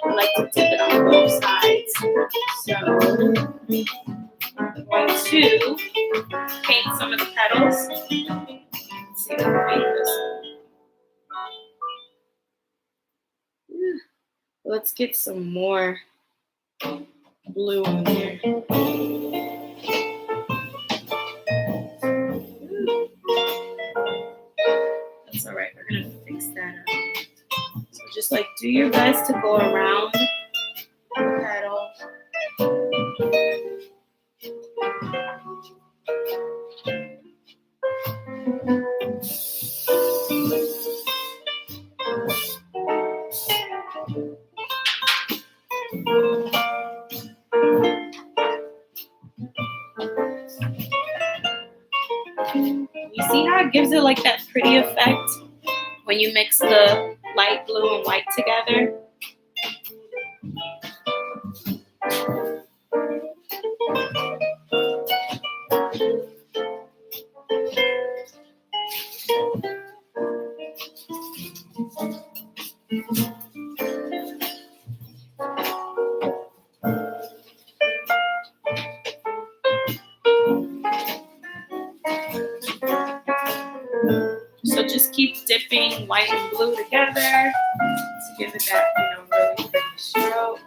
I like to dip it on both sides. So I'm going to paint some of the petals. Let's see if I can paint this. Let's get some more blue on there. That's all right. We're gonna fix that up. So just like do your best to go around the petal. You see how it gives it like that pretty effect when you mix the light blue and white together? So just keep dipping white and blue together to give it that, really pretty stroke.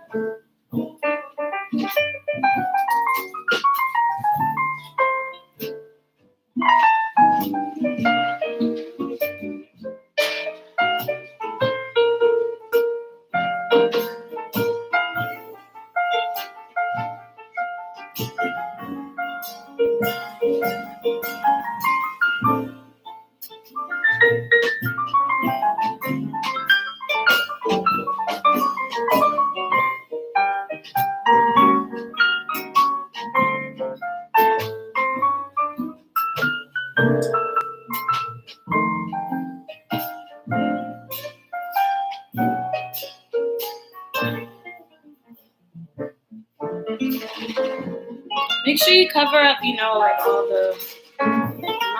Make sure you cover up, like all the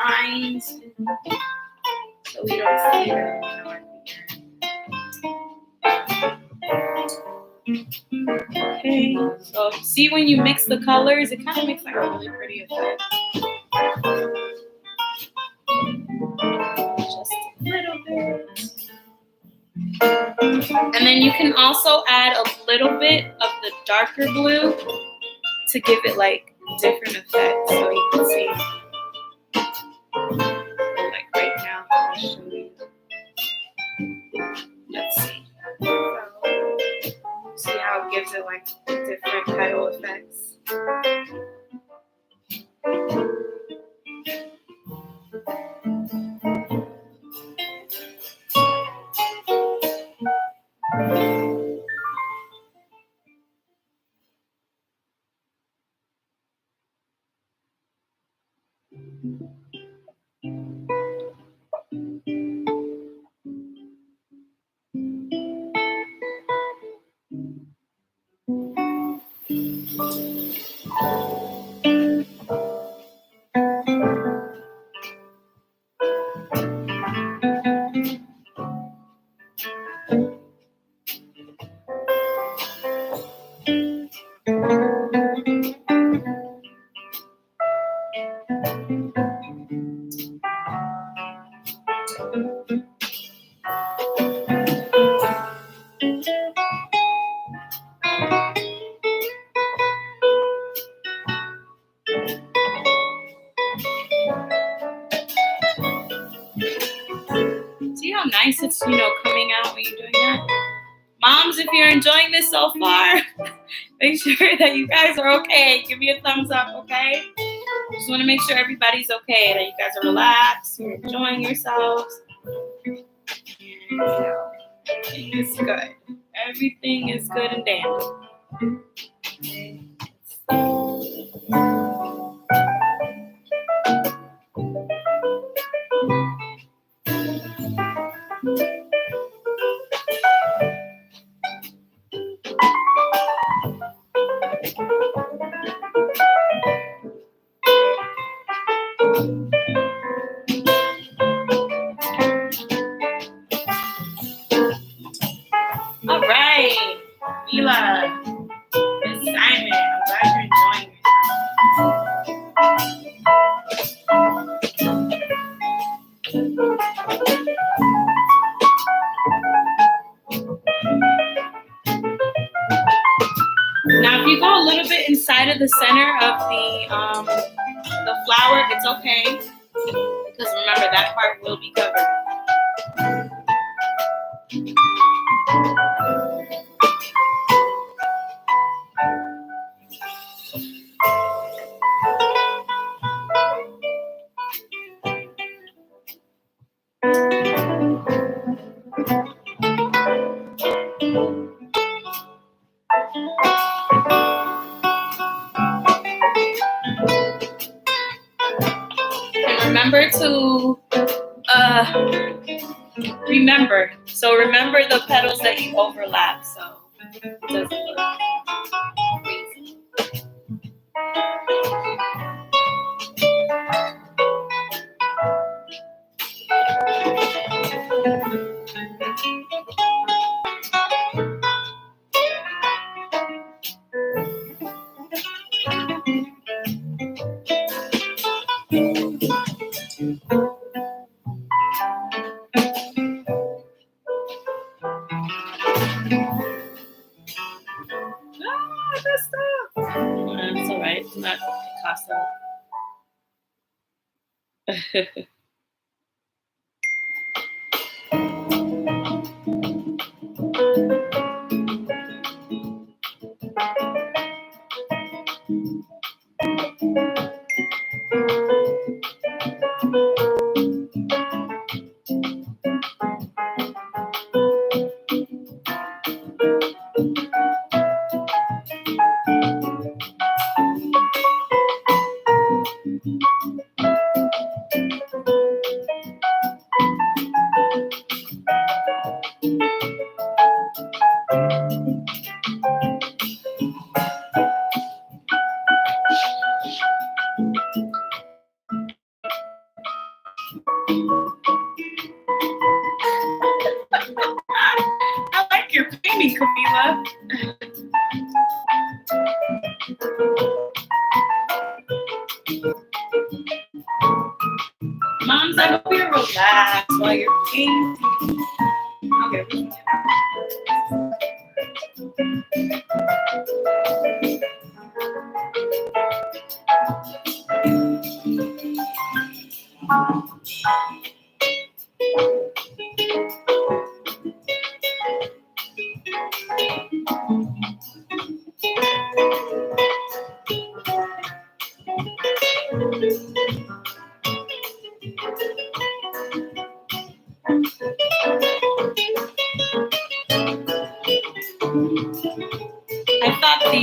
lines so we don't see them, at the end. Okay, so see when you mix the colors, it kind of makes like a really pretty effect. Just a little bit. And then you can also add a little bit of the darker blue to give it like different effects. So you can see, like right now, I'll show you. Let's see. See how it gives it like different petal effects. See how nice it's, coming out when you're doing that? Moms, if you're enjoying this so far, make sure that you guys are okay. Give me a thumbs up, okay? Just want to make sure everybody's okay, that you guys are relaxed, you're enjoying yourselves. Everything is good. Everything is good and dandy. All right, Mila, Miss Simon, I'm glad you're enjoying yourself. little bit inside of the center of the flower, it's okay. Because remember, that part will be covered. And remember to remember. So remember the petals that you overlap, so it doesn't look crazy. That's all right. It's not Picasso. I like your painting, Camila. Moms, I hope you're relaxed while you're painting. Okay. I thought the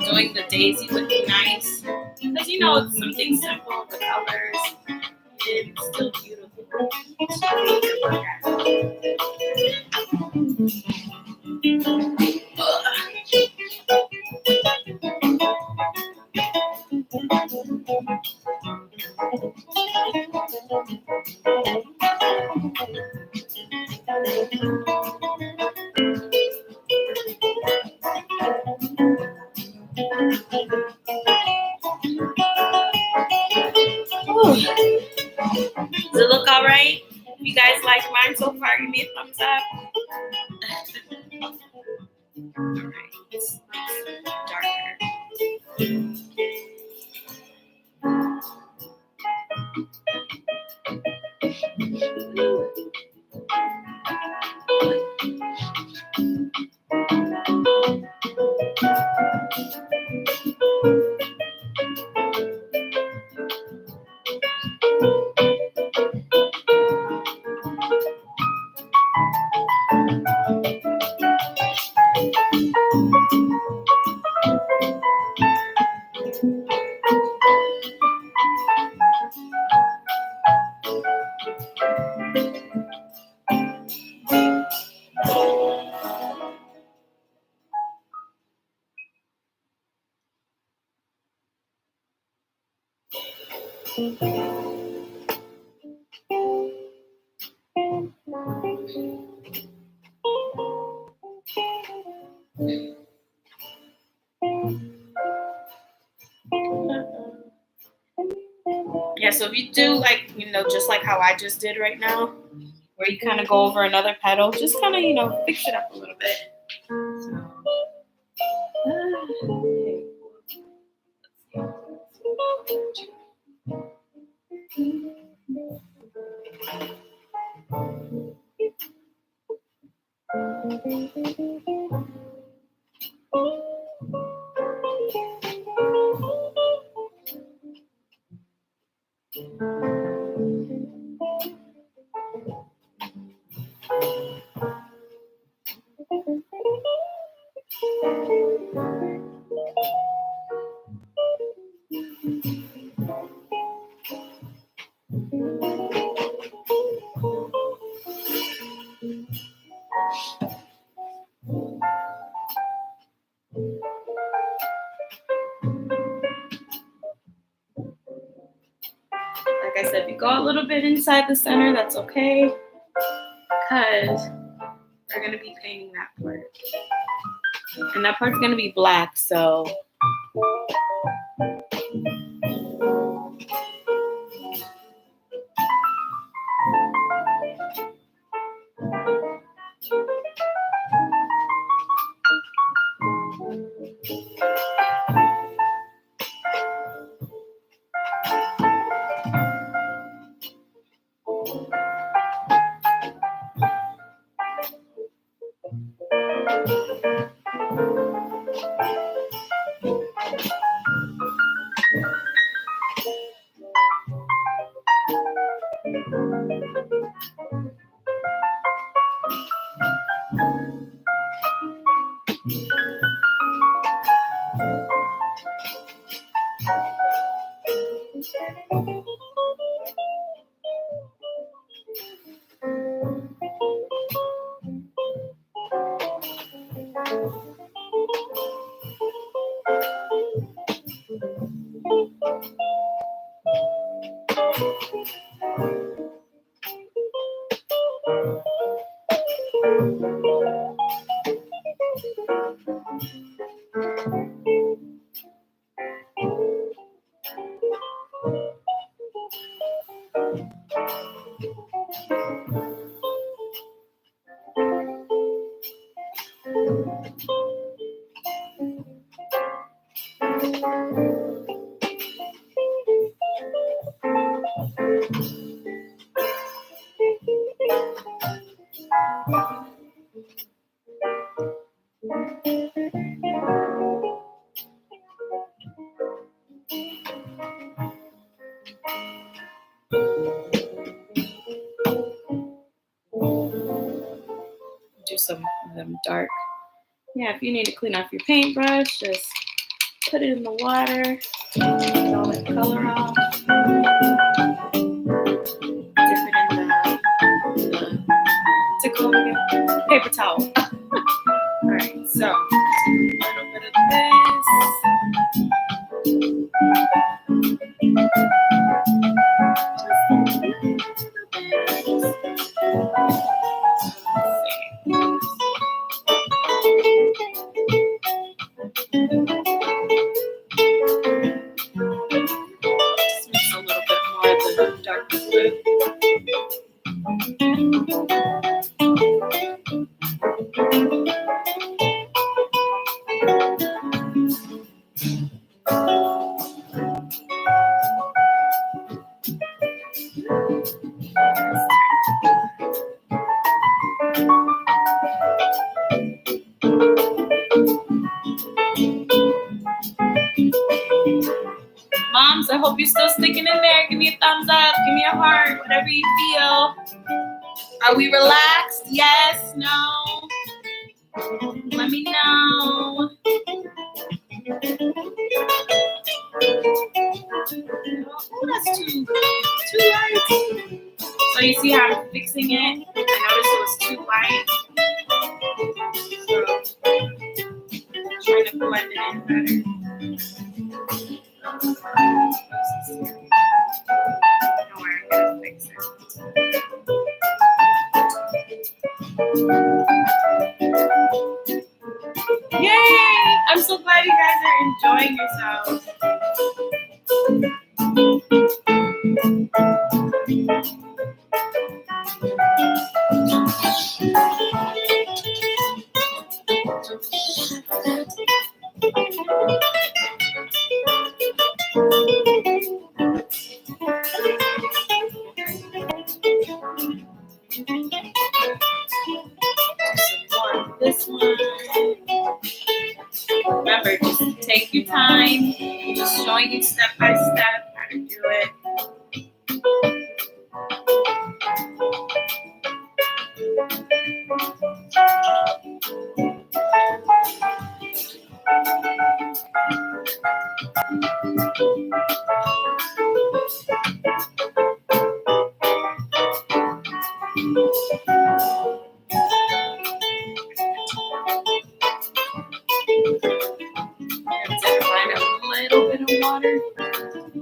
doing the daisy would be nice because it's something simple, the colors, it's still beautiful. Does it look all right? If you guys like mine so far, give me a thumbs up. All right, it's darker. Yeah, so if you do just like how I just did right now, where you kind of go over another petal, just kind of, fix it up a little bit. Like I said, if you go a little bit inside the center, that's okay, because we're going to be painting that part. And that part's going to be black, so... Do some of them dark. Yeah, if you need to clean off your paintbrush, just put it in the water, get all that color off. Dip it in what's it called again? Paper towel. Alright, so a little bit of this. Moms, I hope you're still sticking in there. Give me a thumbs up. Give me a heart. Whatever you feel. Are we relaxed? Yes? No? Let me know. Oh, that's too light. So you see how I'm fixing it? I noticed it was too light. So I'm trying to blend it in better. Don't worry, I'm gonna fix it. Yay! I'm so glad you guys are enjoying yourselves. Remember, just take your time. I'm just showing you step by step how to do it. I'm gonna find a little bit of water.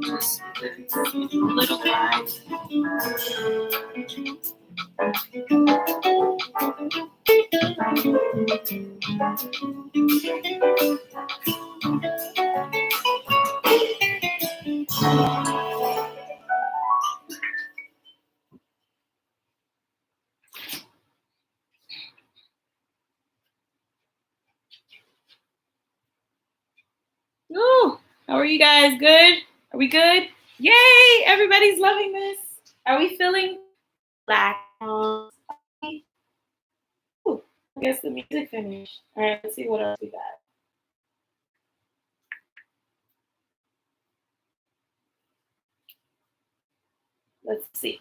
Just a little dry. Ooh, how are you guys? Good? Are we good? Yay! Everybody's loving this. Are we feeling relaxed? Ooh, I guess the music finished. All right, let's see what else we got. Let's see.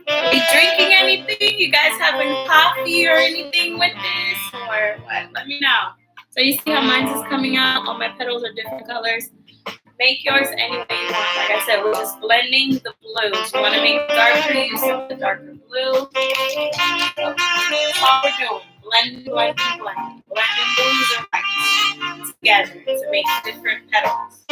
Are you drinking anything? You guys having coffee or anything with this or what? Let me know. So you see how mine is coming out? All my petals are different colors. Make yours any way you want. Like I said, we're just blending the blues. You want to make it darker, use some of the darker blue. That's all we're doing. Blending, blending, blending. Blending blues and whites together to make different petals.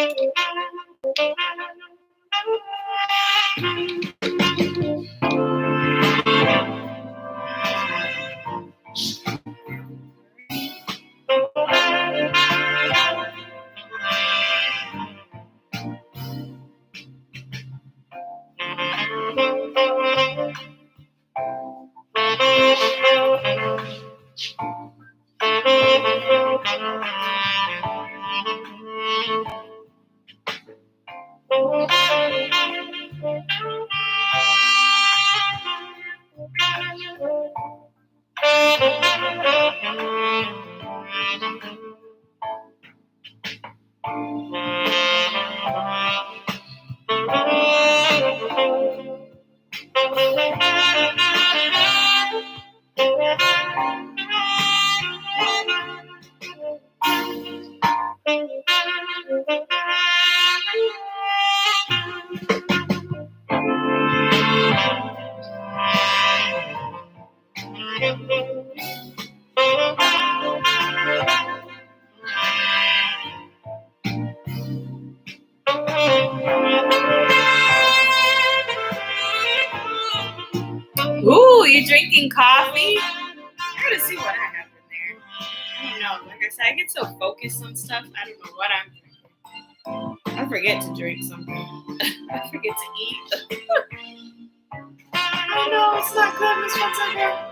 Ooh, you drinking coffee? I gotta see what I have in there. I don't know. Like I said, I get so focused on stuff, I don't know what I'm drinking. I forget to drink something. I forget to eat. I know, it's not good, Miss Fonseca.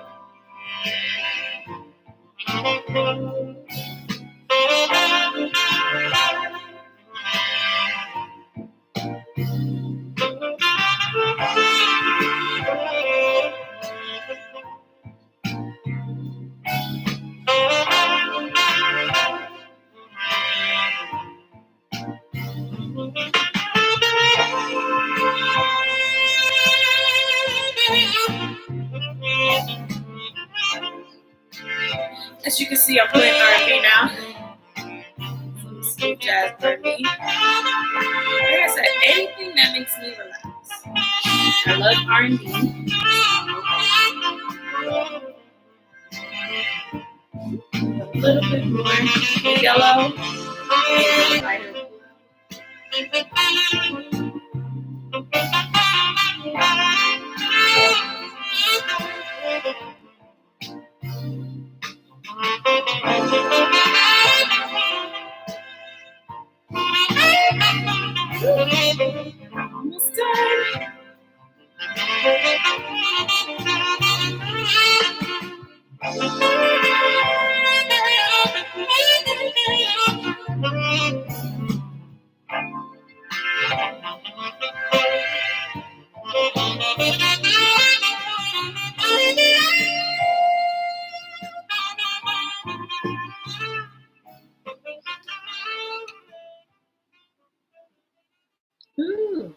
As you can see, I'm playing R&B now. Some smooth jazz R&B. Like I said, anything that makes me relax. I love R&B. A little bit more yellow. Lighter. Almost done. Ooh.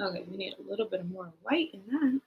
Okay, we need a little bit more white in that.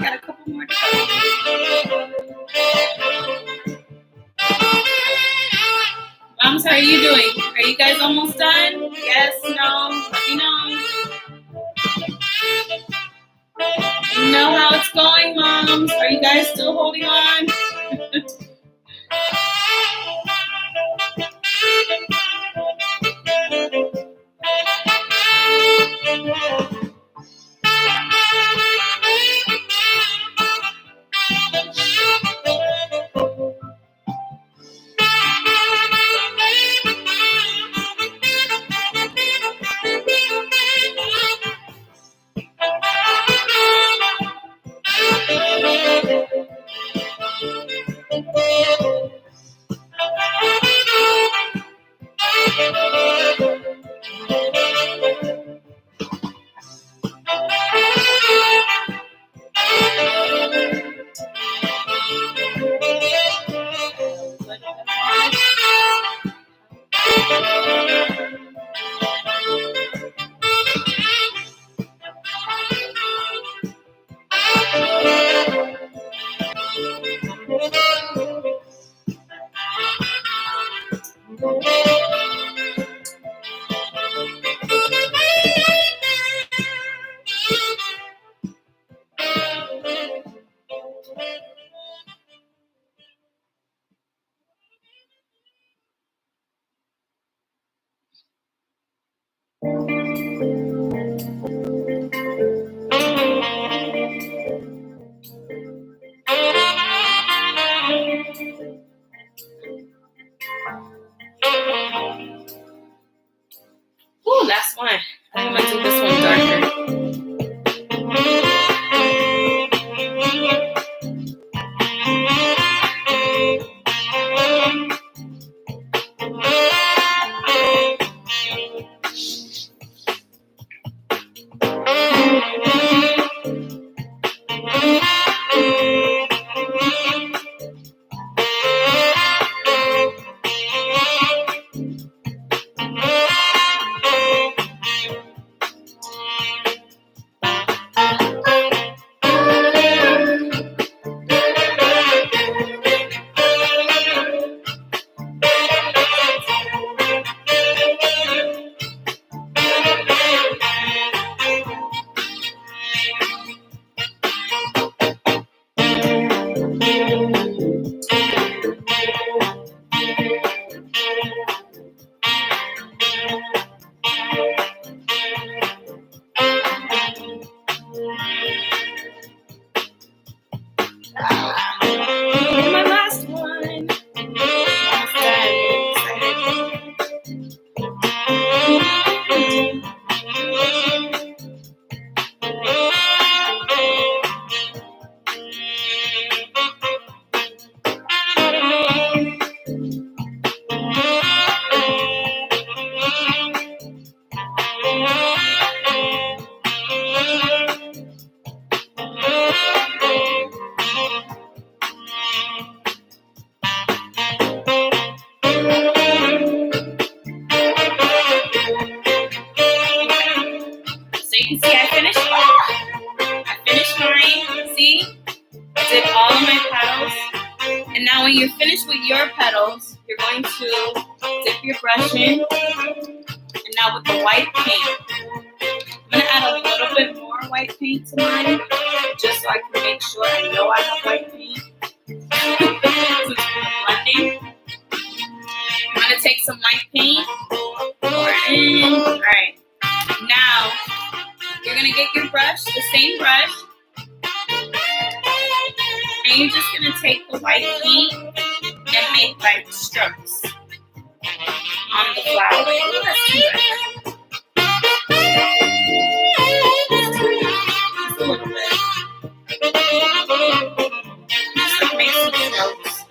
Got a couple more to go. Moms, how are you doing? Are you guys almost done? Yes, no, let me know. You know how it's going, moms. Are you guys still holding on? So you can see I finished mine. See? I did all of my petals. And now when you're finished with your petals, you're going to dip your brush in. And now with the white paint, I'm going to add a little bit more white paint to mine, just so I can make sure I know I have white paint. Blending. I'm going to take some white paint, pour it in. All right. Now, you're going to get your brush, the same brush, and you're just going to take the white paint and make like strokes on the flower. Ooh, that's too much. Just a little bit. Just like make some strokes.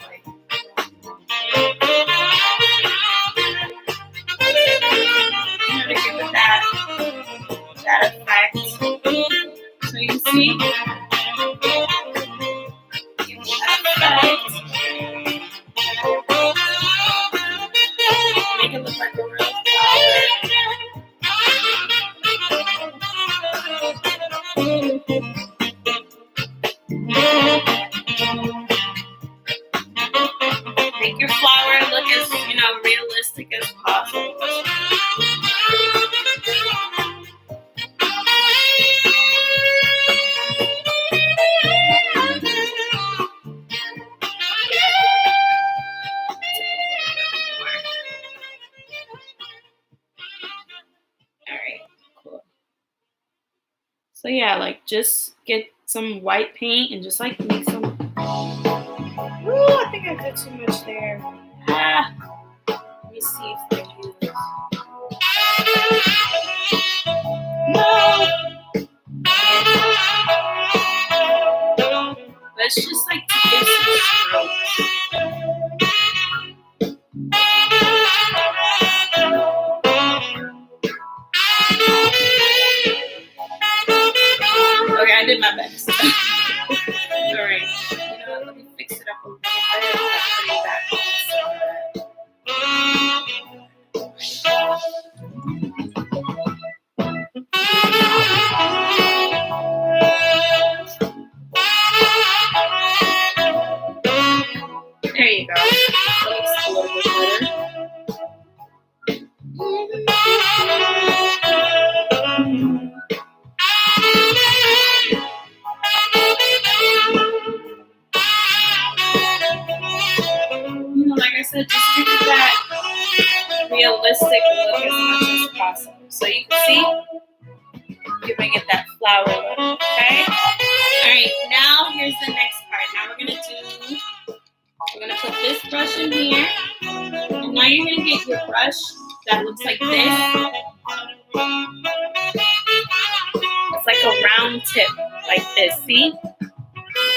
To give it that effect. So you see, give it that effect. Make it look like a real flower. Make your flower look as realistic as possible. So yeah, like just get some white paint and just like make some. Ooh, I think I did too much there. Let me see if I use. No. Let's just like give some strokes. Okay, I did my best. Alright. You know what? Let me fix it up a little bit. There you go. That looks a little bit better. Like I said, just give it that realistic look as much as possible. So you can see, giving it that flower look, okay? Alright, now here's the next part. Now we're gonna put this brush in here. And now you're gonna get your brush that looks like this. It's like a round tip, like this, see?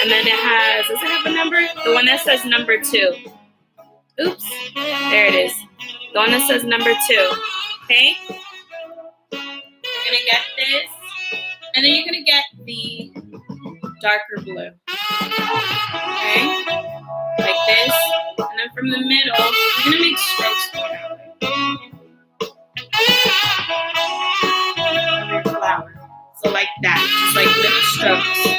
And then it has, does it have a number? The one that says number 2. Oops, there it is. The one that says number 2, okay? You're gonna get this, and then you're gonna get the darker blue, okay? Like this, and then from the middle, you're gonna make strokes for your flower. So like that, just like little strokes.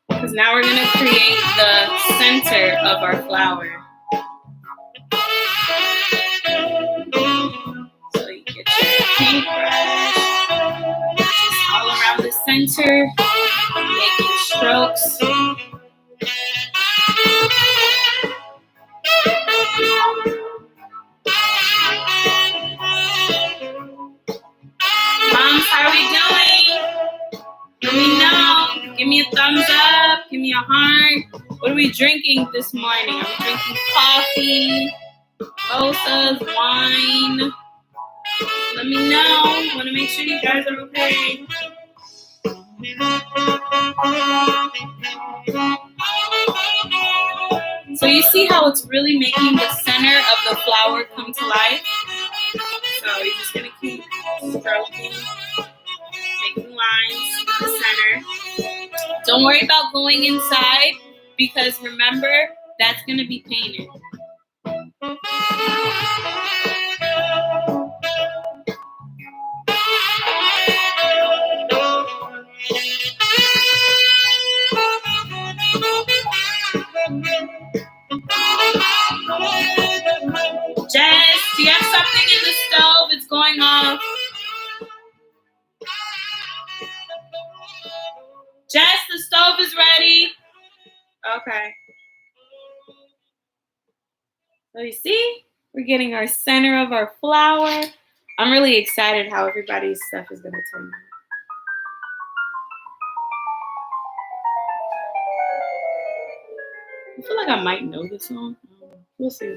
Because now we're going to create the center of our flower. So you get your paintbrush just all around the center, making strokes. Moms, how are we doing? Let me know. Give me a thumbs up. Give me a heart. What are we drinking this morning? Are we drinking coffee, mimosas, wine? Let me know. I want to make sure you guys are okay. So you see how it's really making the center of the flower come to life? So you're just gonna keep stroking, making lines in the center. Don't worry about going inside because remember, that's gonna be painted. Jess, do you have something in the stove? It's going off. Jess, the stove is ready. Okay. So you see, we're getting our center of our flower. I'm really excited how everybody's stuff is gonna turn out. I feel like I might know this song. We'll see.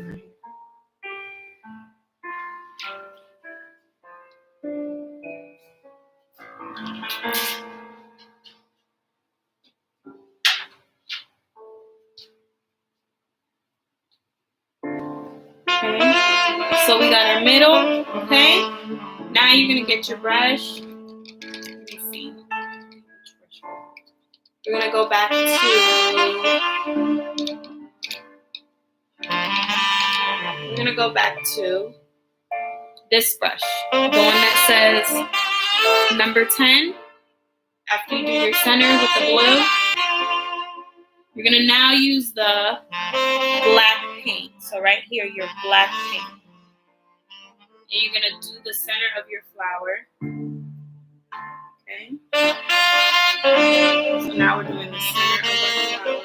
Okay, so we got our middle, okay? Now you're gonna get your brush. Let me see. We're gonna go back to this brush, the one that says number 10. After you do your center with the blue, you're gonna now use the black paint. So right here, your black paint. And you're gonna do the center of your flower. Okay. So now we're doing the center of our flower.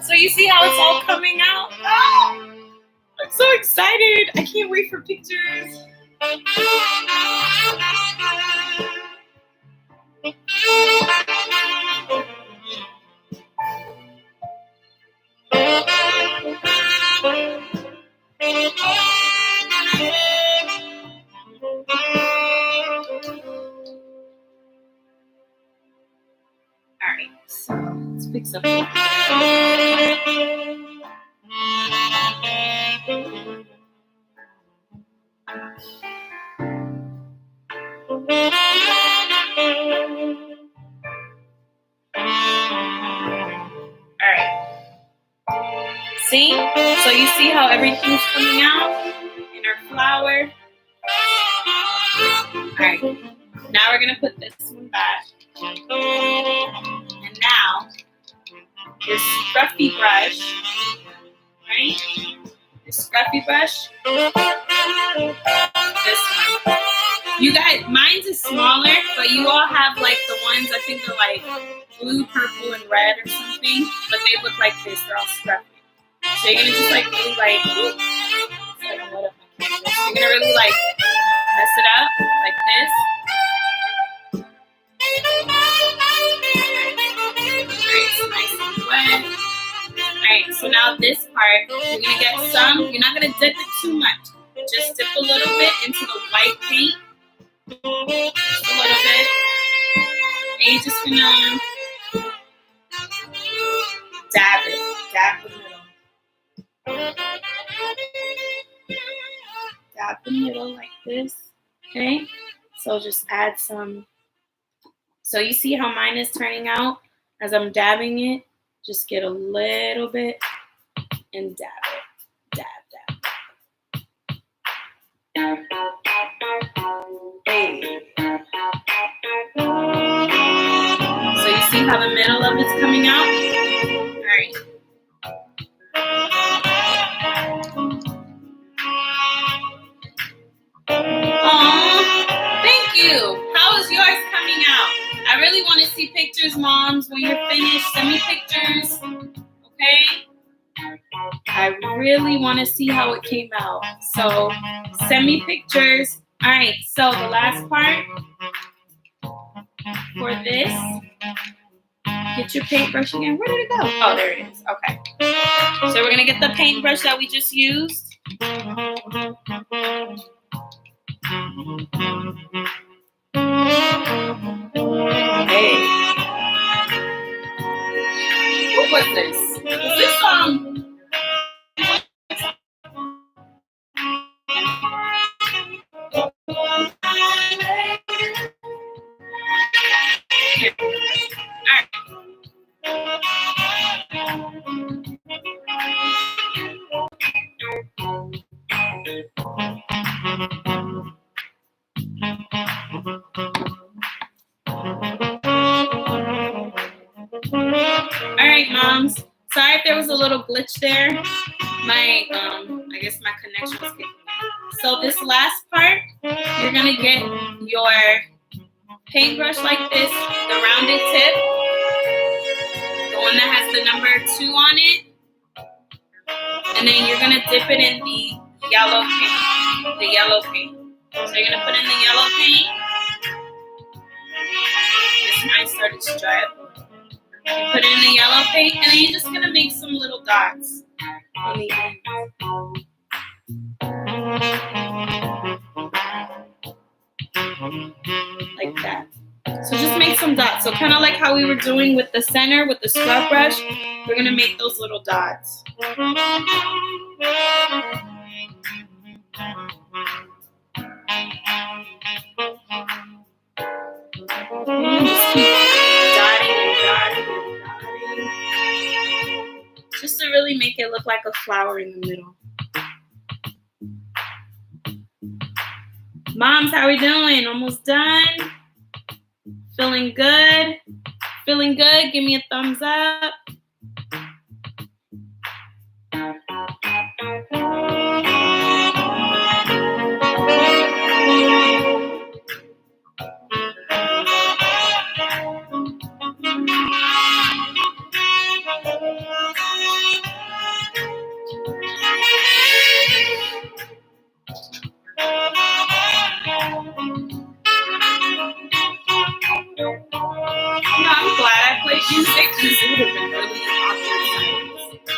So you see how it's all coming out? Oh, I'm so excited. I can't wait for pictures. Alright, so let's fix up the Alright. See? So you see how everything's coming out in our flower? Alright. Now we're gonna put this one back. And now your scruffy brush, right? Your scruffy brush. This one. You guys, mine's is smaller, but you all have like the ones I think they're like blue, purple, and red or something. But they look like this. They're all scruffy. So you're gonna just like really like, you're gonna really like mess it up like this. Alright, so nice and wet. Alright, so now this part, you're gonna get some, you're not gonna dip it too much. Just dip a little bit into the white paint. Just a little bit. And you're just gonna dab it. Dab the middle. Dab the middle like this. Okay? So just add some. So you see how mine is turning out? As I'm dabbing it, just get a little bit and dab it. Dab, dab. Hey. So you see how the middle of it's coming out? Alright. Aww, thank you. How is yours coming out? I really want to see pictures, moms. When you're finished, send me pictures. Okay? I really want to see how it came out. So send me pictures. All right, so the last part for this, get your paintbrush again. Where did it go? Oh, there it is. Okay. So we're going to get the paintbrush that we just used. Hey. What was this? Is this Here. All right, moms. Sorry if there was a little glitch there. My I guess my connection was kicking in. So this last part, you're gonna get your paintbrush like this, the rounded tip, the one that has the number 2 on it, and then you're gonna dip it in the yellow paint. So you're gonna put in the yellow paint. This might start to dry up. You put in the yellow paint, and then you're just gonna make some little dots on the end. Like that. So just make some dots. So kind of like how we were doing with the center with the scrub brush, we're gonna make those little dots. And just keep dotting and dotting and dotting. Just to really make it look like a flower in the middle. Moms, how we doing? Almost done? Feeling good? Feeling good? Give me a thumbs up. I'm glad I played music because it would have been really awkward.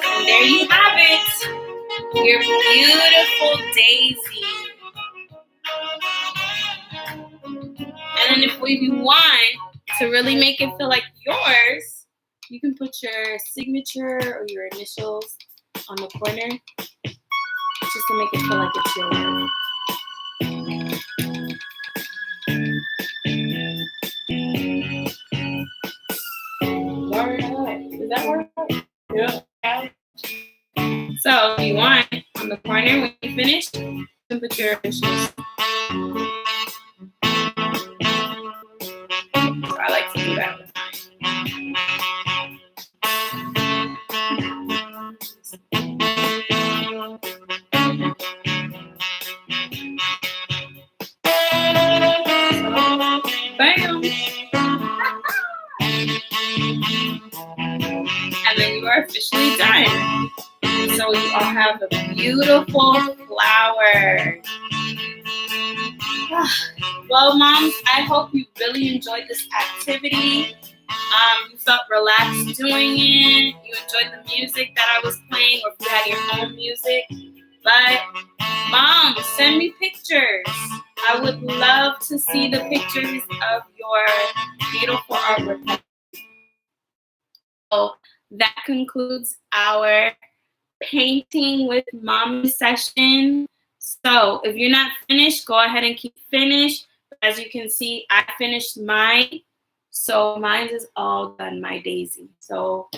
And there you have it, your beautiful daisy. And then if we want to really make it feel like yours, you can put your signature or your initials on the corner just to make it feel like it's yours. Does that work? Yeah. So if you want, on the corner when you finish, you can put your initials. So I like to do that with mine. Bam! And then you are officially done. So you all have a beautiful flower. Well, moms, I hope you really enjoyed this activity. You felt relaxed doing it. You enjoyed the music that I was playing, or if you had your own music. But, Mom, send me pictures. I would love to see the pictures of your beautiful artwork. So that concludes our painting with Mommy session. So if you're not finished, go ahead and keep finished. As you can see, I finished mine. So mine is all done, my daisy. So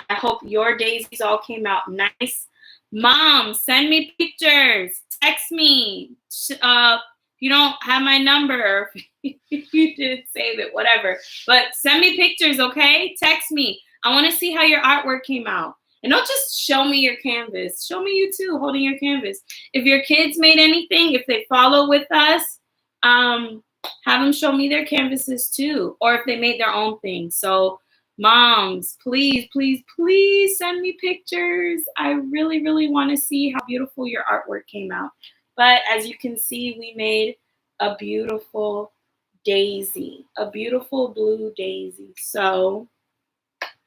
I hope your daisies all came out nice. Mom, send me pictures. Text me. You don't have my number. If you didn't save it, whatever. But send me pictures, okay? Text me. I want to see how your artwork came out. And don't just show me your canvas. Show me you too, holding your canvas. If your kids made anything, if they follow with us, have them show me their canvases too, or if they made their own thing. So moms, please, please, please send me pictures. I really, really want to see how beautiful your artwork came out. But as you can see, we made a beautiful daisy, a beautiful blue daisy. So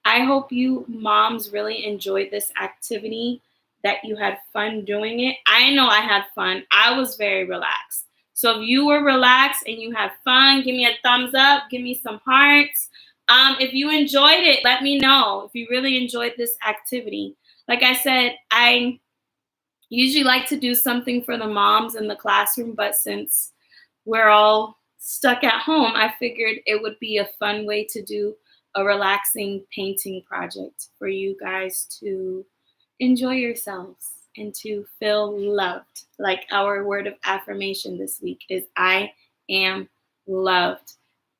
I hope you moms really enjoyed this activity, that you had fun doing it. I know I had fun. I was very relaxed. So if you were relaxed and you had fun, give me a thumbs up, give me some hearts. If you enjoyed it, let me know if you really enjoyed this activity. Like I said, I usually like to do something for the moms in the classroom, but since we're all stuck at home, I figured it would be a fun way to do a relaxing painting project for you guys to enjoy yourselves and to feel loved. Like our word of affirmation this week is I am loved.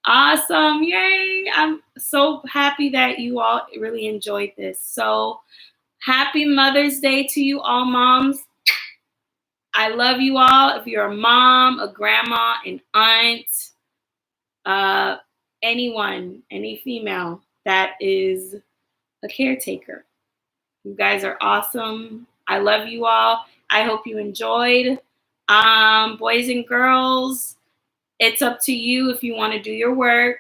Awesome. Yay. I'm so happy that you all really enjoyed this. So happy Mother's Day to you all moms. I love you all. If you're a mom, a grandma, an aunt, anyone, any female that is a caretaker, you guys are awesome. I love you all. I hope you enjoyed. Boys and girls, it's up to you if you want to do your work.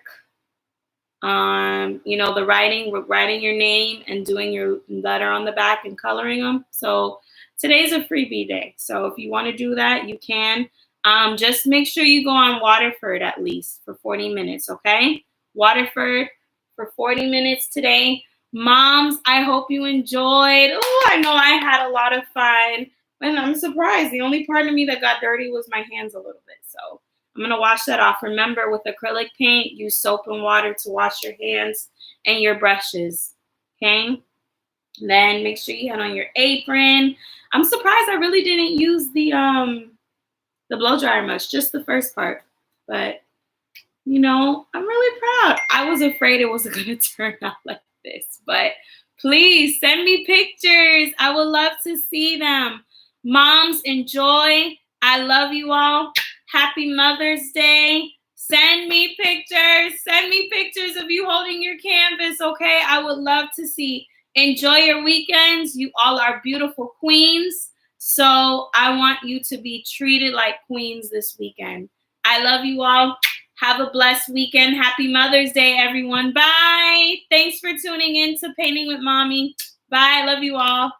The writing your name and doing your letter on the back and coloring them. So today's a freebie day. So if you want to do that, you can. Just make sure you go on Waterford at least for 40 minutes, okay? Waterford for 40 minutes today. Moms, I hope you enjoyed. Oh, I know I had a lot of fun. And I'm surprised. The only part of me that got dirty was my hands a little bit. So I'm going to wash that off. Remember, with acrylic paint, use soap and water to wash your hands and your brushes, okay? Then make sure you have on your apron. I'm surprised I really didn't use the blow dryer much, just the first part. But, I'm really proud. I was afraid it wasn't going to turn out like this. But please send me pictures. I would love to see them. Moms, enjoy. I love you all. Happy Mother's Day. Send me pictures. Send me pictures of you holding your canvas, okay? I would love to see. Enjoy your weekends. You all are beautiful queens. So I want you to be treated like queens this weekend. I love you all. Have a blessed weekend. Happy Mother's Day, everyone. Bye. Thanks for tuning in to Painting with Mommy. Bye. I love you all.